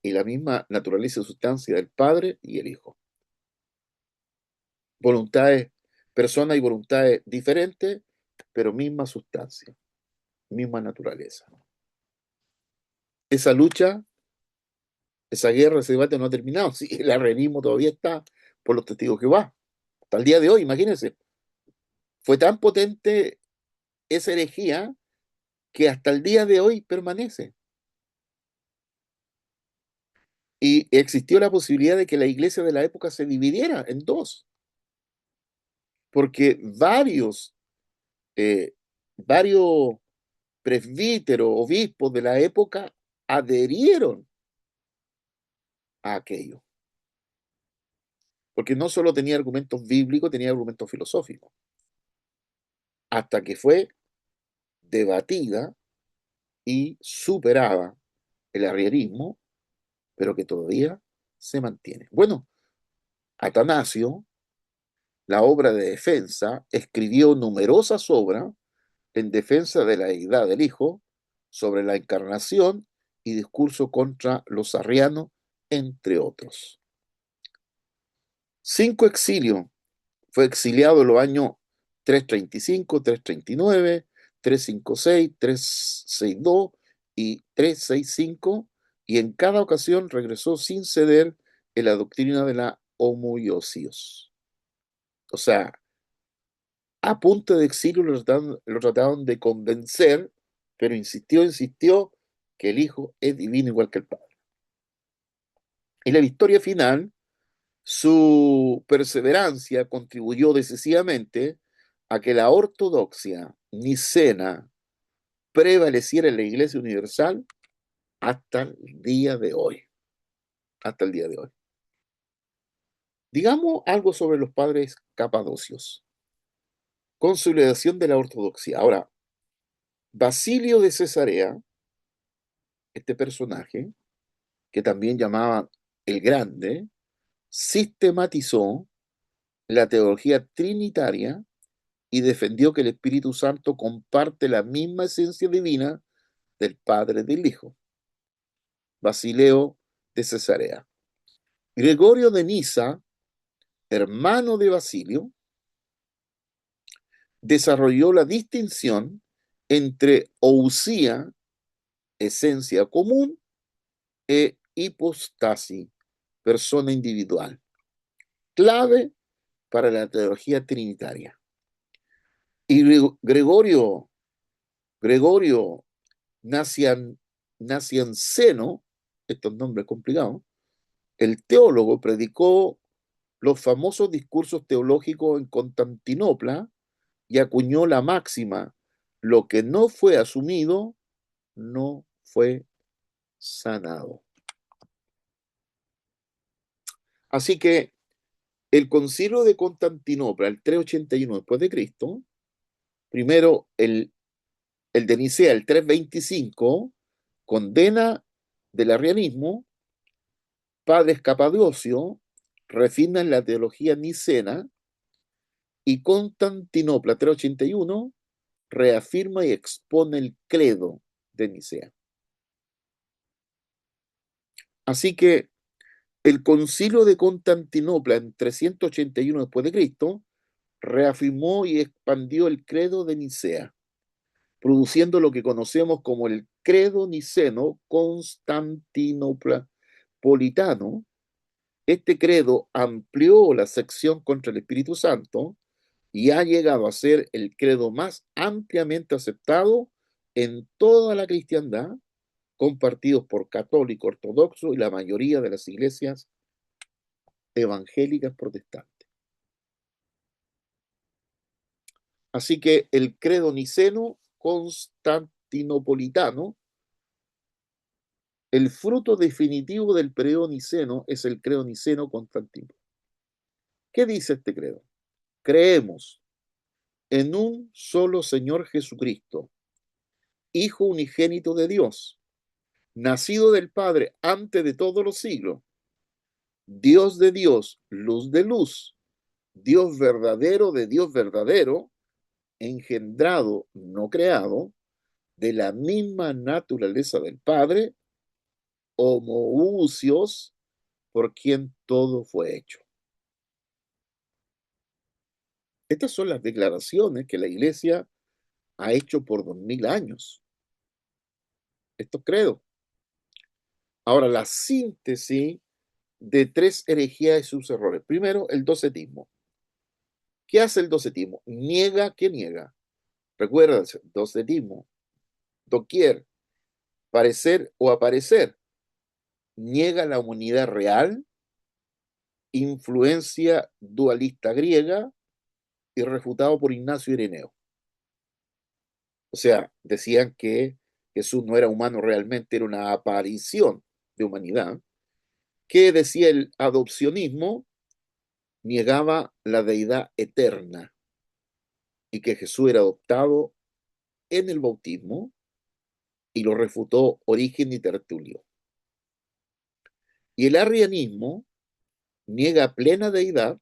y la misma naturaleza y sustancia del Padre y el Hijo. Voluntades, personas y voluntades diferentes, pero misma sustancia, misma naturaleza. Esa lucha, esa guerra, ese debate no ha terminado. Sí, el arrianismo todavía está por los testigos de Jehová. Hasta el día de hoy, imagínense, fue tan potente esa herejía que hasta el día de hoy permanece. Y existió la posibilidad de que la iglesia de la época se dividiera en dos, porque eh, varios presbíteros, obispos de la época adherieron a aquello, porque no solo tenía argumentos bíblicos, tenía argumentos filosóficos, hasta que fue debatida y superaba el arrierismo, pero que todavía se mantiene. Bueno, Atanasio, la obra de defensa, escribió numerosas obras en defensa de la deidad del Hijo, sobre la encarnación y discurso contra los arrianos, entre otros. 5 exilios. Fue exiliado en los años 335, 339, 356, 362 y 365, y en cada ocasión regresó sin ceder en la doctrina de la homoiousios. O sea, a punto de exilio lo trataron de convencer, pero insistió que el Hijo es divino igual que el Padre. Y la victoria final, su perseverancia contribuyó decisivamente a que la ortodoxia nicena prevaleciera en la Iglesia Universal hasta el día de hoy. Hasta el día de hoy. Digamos algo sobre los padres capadocios. Consolidación de la ortodoxia. Ahora, Basilio de Cesarea, este personaje, que también llamaban el Grande, sistematizó la teología trinitaria y defendió que el Espíritu Santo comparte la misma esencia divina del Padre y del Hijo. Basileo de Cesarea. Gregorio de Nisa, hermano de Basilio, desarrolló la distinción entre ousia, esencia común, e hipostasis, persona individual, clave para la teología trinitaria. Y Gregorio Nacianceno, estos nombres complicados, el teólogo predicó los famosos discursos teológicos en Constantinopla y acuñó la máxima: lo que no fue asumido no fue sanado. Así que el concilio de Constantinopla, el 381 después de Cristo, primero el de Nicea, el 325, condena del arrianismo. Padres Capadocio refinan la teología nicena, y Constantinopla 381 reafirma y expone el credo de Nicea. Así que el concilio de Constantinopla en 381 después de Cristo reafirmó y expandió el credo de Nicea, produciendo lo que conocemos como el credo niceno constantinopolitano. Este credo amplió la sección contra el Espíritu Santo y ha llegado a ser el credo más ampliamente aceptado en toda la cristiandad, compartidos por católicos, ortodoxos y la mayoría de las iglesias evangélicas protestantes. Así que el credo niceno constantinopolitano, el fruto definitivo del periodo niceno, es el credo niceno constantino. ¿Qué dice este credo? Creemos en un solo Señor Jesucristo, Hijo unigénito de Dios, nacido del Padre antes de todos los siglos, Dios de Dios, luz de luz, Dios verdadero de Dios verdadero, engendrado, no creado, de la misma naturaleza del Padre, homoousios, por quien todo fue hecho. Estas son las declaraciones que la Iglesia ha hecho por 2000 años. Esto creo. Ahora, la síntesis de tres herejías y sus errores. Primero, el docetismo. ¿Qué hace el docetismo? Niega que niega. Recuerda, docetismo, doquier, parecer o aparecer. Niega la unidad real, influencia dualista griega y refutado por Ignacio Ireneo. O sea, decían que Jesús no era humano realmente, era una aparición de humanidad. ¿Qué decía el adopcionismo? Negaba la deidad eterna y que Jesús era adoptado en el bautismo, y lo refutó Origen y Tertulio. Y el arrianismo niega plena deidad,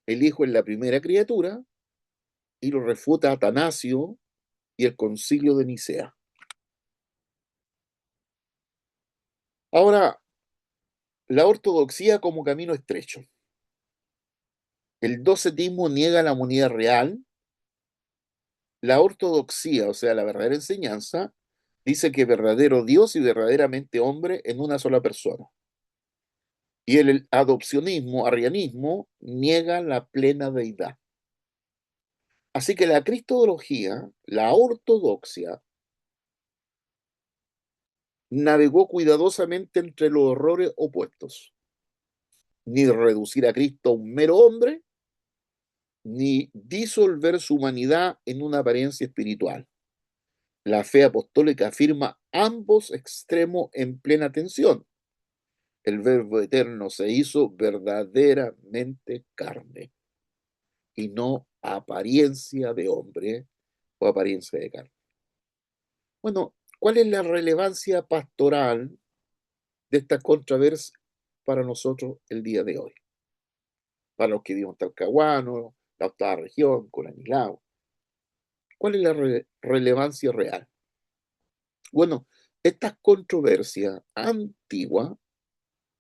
el Hijo es la primera criatura, y lo refuta Atanasio y el Concilio de Nicea. Ahora, la ortodoxia como camino estrecho. El docetismo niega la unidad real. La ortodoxia, o sea, la verdadera enseñanza, dice que verdadero Dios y verdaderamente hombre en una sola persona. Y el adopcionismo, arrianismo, niega la plena deidad. Así que la cristología, la ortodoxia, navegó cuidadosamente entre los errores opuestos: ni reducir a Cristo a un mero hombre, ni disolver su humanidad en una apariencia espiritual. La fe apostólica afirma ambos extremos en plena tensión. El Verbo eterno se hizo verdaderamente carne y no apariencia de hombre o apariencia de carne. Bueno, ¿cuál es la relevancia pastoral de esta controversia para nosotros el día de hoy? Para los que vivimos en Talcahuano, la octava región, Colanilao. ¿Cuál es la relevancia real? Bueno, estas controversias antiguas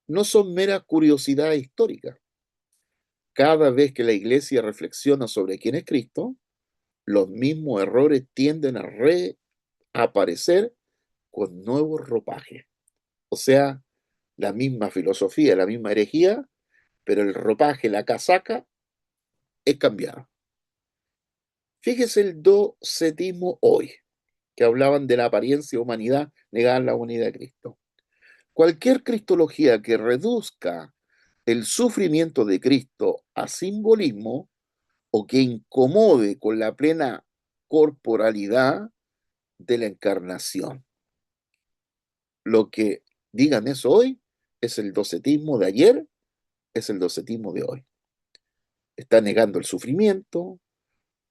no son meras curiosidades históricas. Cada vez que la iglesia reflexiona sobre quién es Cristo, los mismos errores tienden a reaparecer con nuevos ropajes. O sea, la misma filosofía, la misma herejía, pero el ropaje, la casaca, es cambiada. Fíjese el docetismo hoy, que hablaban de la apariencia de humanidad negada en la unidad de Cristo. Cualquier cristología que reduzca el sufrimiento de Cristo a simbolismo o que incomode con la plena corporalidad de la encarnación. Lo que digan eso hoy es el docetismo de ayer, es el docetismo de hoy. Está negando el sufrimiento,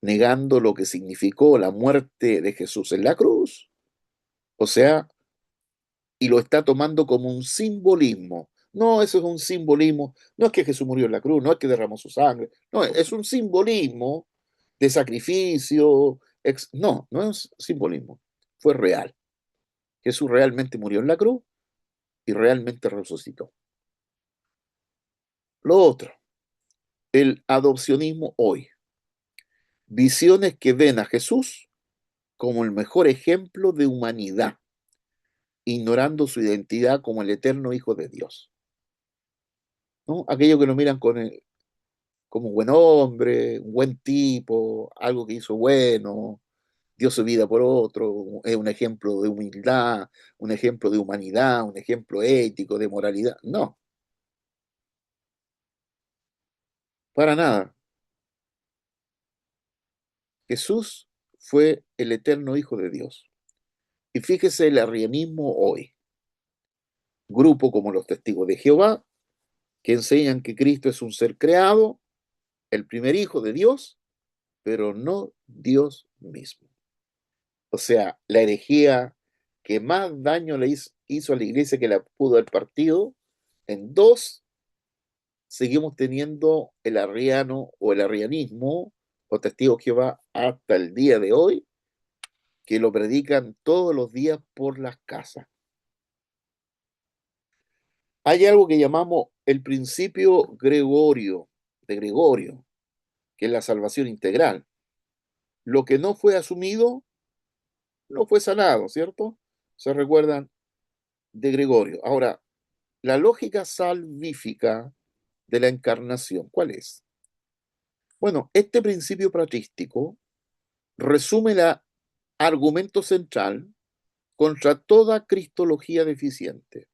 negando lo que significó la muerte de Jesús en la cruz, o sea, y lo está tomando como un simbolismo. No, eso es un simbolismo. No es que Jesús murió en la cruz, no es que derramó su sangre. No, es un simbolismo de sacrificio. No, no es simbolismo. Fue real. Jesús realmente murió en la cruz y realmente resucitó. Lo otro, el adopcionismo hoy. Visiones que ven a Jesús como el mejor ejemplo de humanidad, ignorando su identidad como el eterno Hijo de Dios. ¿No? Aquellos que lo miran como un buen hombre, un buen tipo, algo que hizo bueno, dio su vida por otro, es un ejemplo de humildad, un ejemplo de humanidad, un ejemplo ético, de moralidad. No, para nada. Jesús fue el eterno Hijo de Dios. Y fíjese el arrianismo hoy. Grupo como los Testigos de Jehová, que enseñan que Cristo es un ser creado, el primer Hijo de Dios, pero no Dios mismo. O sea, la herejía que más daño le hizo a la iglesia que la pudo haber partido, en dos seguimos teniendo el arriano o el arrianismo o testigos de Jehová hasta el día de hoy, que lo predican todos los días por las casas. Hay algo que llamamos el principio de Gregorio, que es la salvación integral. Lo que no fue asumido, no fue sanado, ¿cierto? Se recuerdan de Gregorio. Ahora, la lógica salvífica de la encarnación, ¿cuál es? Bueno, este principio patrístico resume el argumento central contra toda cristología deficiente.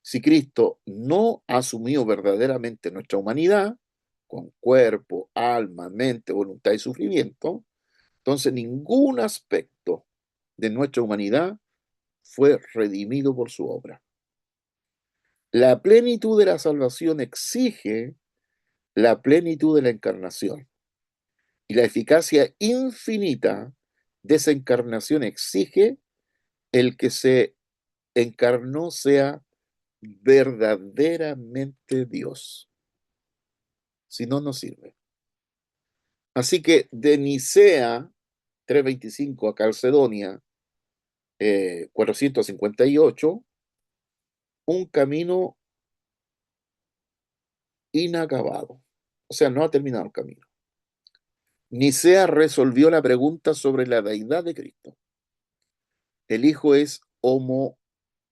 Si Cristo no asumió verdaderamente nuestra humanidad, con cuerpo, alma, mente, voluntad y sufrimiento, entonces ningún aspecto de nuestra humanidad fue redimido por su obra. La plenitud de la salvación exige la plenitud de la encarnación y la eficacia infinita de esa encarnación exige el que se encarnó sea verdaderamente Dios. Si no, no sirve. Así que de Nicea 325 a Calcedonia 458, un camino inacabado. O sea, no ha terminado el camino. Nicea resolvió la pregunta sobre la deidad de Cristo. El Hijo es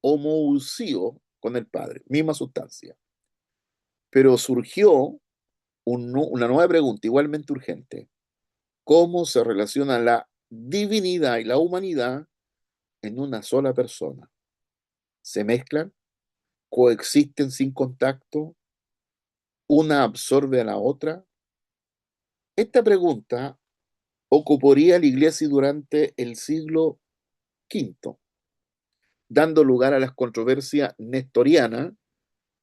homoousió con el Padre, misma sustancia. Pero surgió una nueva pregunta igualmente urgente. ¿Cómo se relaciona la divinidad y la humanidad en una sola persona? ¿Se mezclan? ¿Coexisten sin contacto? ¿Una absorbe a la otra? Esta pregunta ocuparía la iglesia durante el siglo V, dando lugar a las controversias nestoriana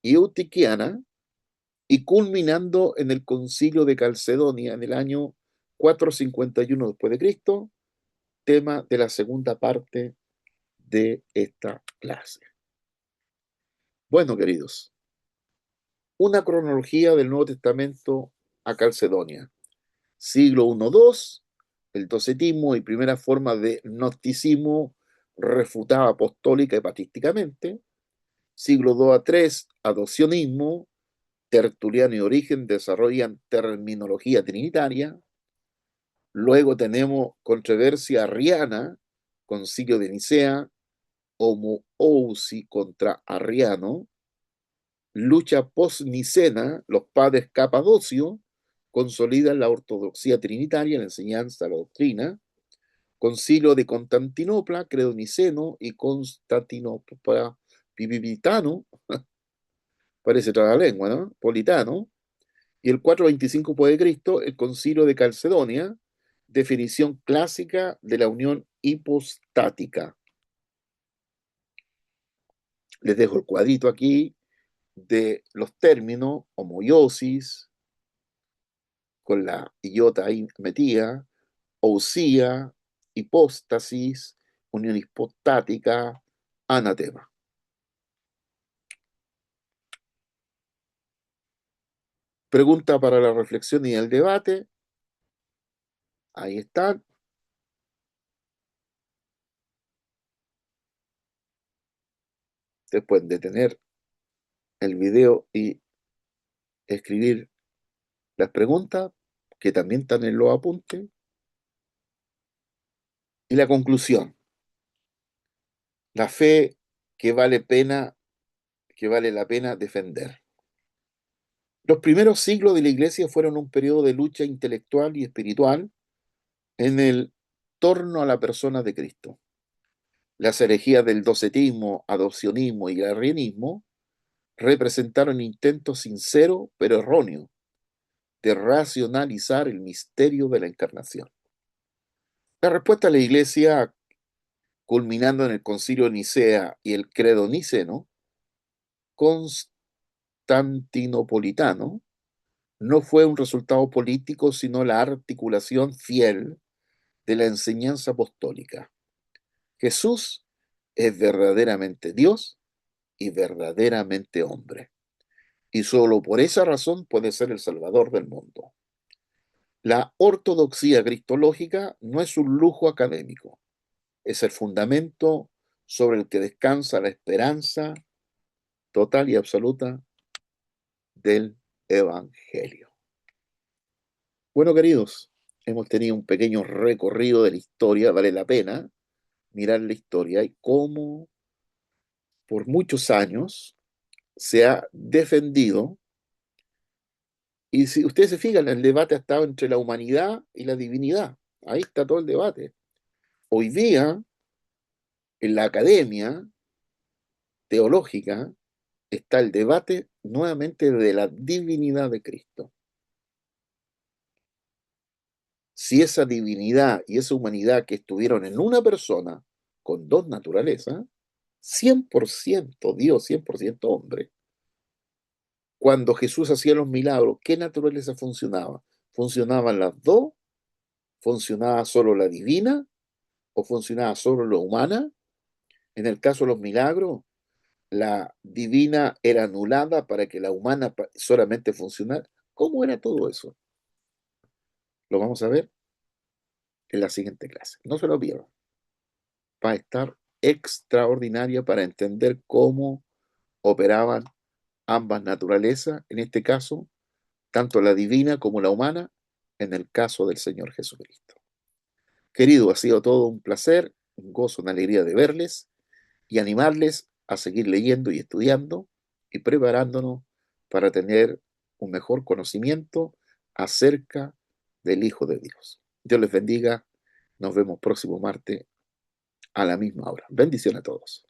y eutiquiana y culminando en el concilio de Calcedonia en el año 451 después de Cristo, tema de la segunda parte de esta clase. Bueno, queridos, una cronología del Nuevo Testamento a Calcedonia. Siglo I-II, el docetismo y primera forma de gnosticismo refutada apostólica y patrísticamente. Siglo II a III, adopcionismo. Tertuliano y Origen desarrollan terminología trinitaria. Luego tenemos controversia arriana, concilio de Nicea, homoousi contra Arriano, lucha post-nicena, los padres Capadocio consolidan la ortodoxia trinitaria, la enseñanza, la doctrina, concilio de Constantinopla, credo niceno y Constantinopla pipipitano, parece toda la lengua, ¿no? Politano, y el 425 Cristo, el concilio de Calcedonia, definición clásica de la unión hipostática. Les dejo el cuadrito aquí de los términos, homoiosis, con la iota ahí metida, ousia, hipóstasis, unión hipostática, anatema. Pregunta para la reflexión y el debate. Ahí están. Ustedes pueden detener el video y escribir las preguntas, que también están en los apuntes. Y la conclusión. La fe que vale la pena defender. Los primeros siglos de la Iglesia fueron un periodo de lucha intelectual y espiritual en el torno a la persona de Cristo. Las herejías del docetismo, adopcionismo y arrianismo representaron intentos sinceros pero erróneos de racionalizar el misterio de la encarnación. La respuesta de la Iglesia, culminando en el Concilio de Nicea y el Credo Niceno, constantinopolitano, no fue un resultado político, sino la articulación fiel de la enseñanza apostólica. Jesús es verdaderamente Dios y verdaderamente hombre, y solo por esa razón puede ser el Salvador del mundo. La ortodoxia cristológica no es un lujo académico, es el fundamento sobre el que descansa la esperanza total y absoluta del Evangelio. Bueno, queridos, hemos tenido un pequeño recorrido de la historia. Vale la pena mirar la historia y cómo por muchos años se ha defendido. Y si ustedes se fijan, el debate ha estado entre la humanidad y la divinidad. Ahí está todo el debate. Hoy día, en la academia teológica, está el debate nuevamente de la divinidad de Cristo. Si esa divinidad y esa humanidad que estuvieron en una persona con dos naturalezas, 100% Dios, 100% hombre, cuando Jesús hacía los milagros, ¿qué naturaleza funcionaba? ¿Funcionaban las dos? ¿Funcionaba solo la divina o funcionaba solo la humana? En el caso de los milagros, la divina era anulada para que la humana solamente funcionara. ¿Cómo era todo eso? Lo vamos a ver en la siguiente clase. No se lo pierdan. Va a estar extraordinaria para entender cómo operaban ambas naturalezas, en este caso, tanto la divina como la humana, en el caso del Señor Jesucristo. Querido, ha sido todo un placer, un gozo, una alegría de verles y animarles a seguir leyendo y estudiando y preparándonos para tener un mejor conocimiento acerca del Hijo de Dios. Dios les bendiga. Nos vemos próximo martes a la misma hora. Bendición a todos.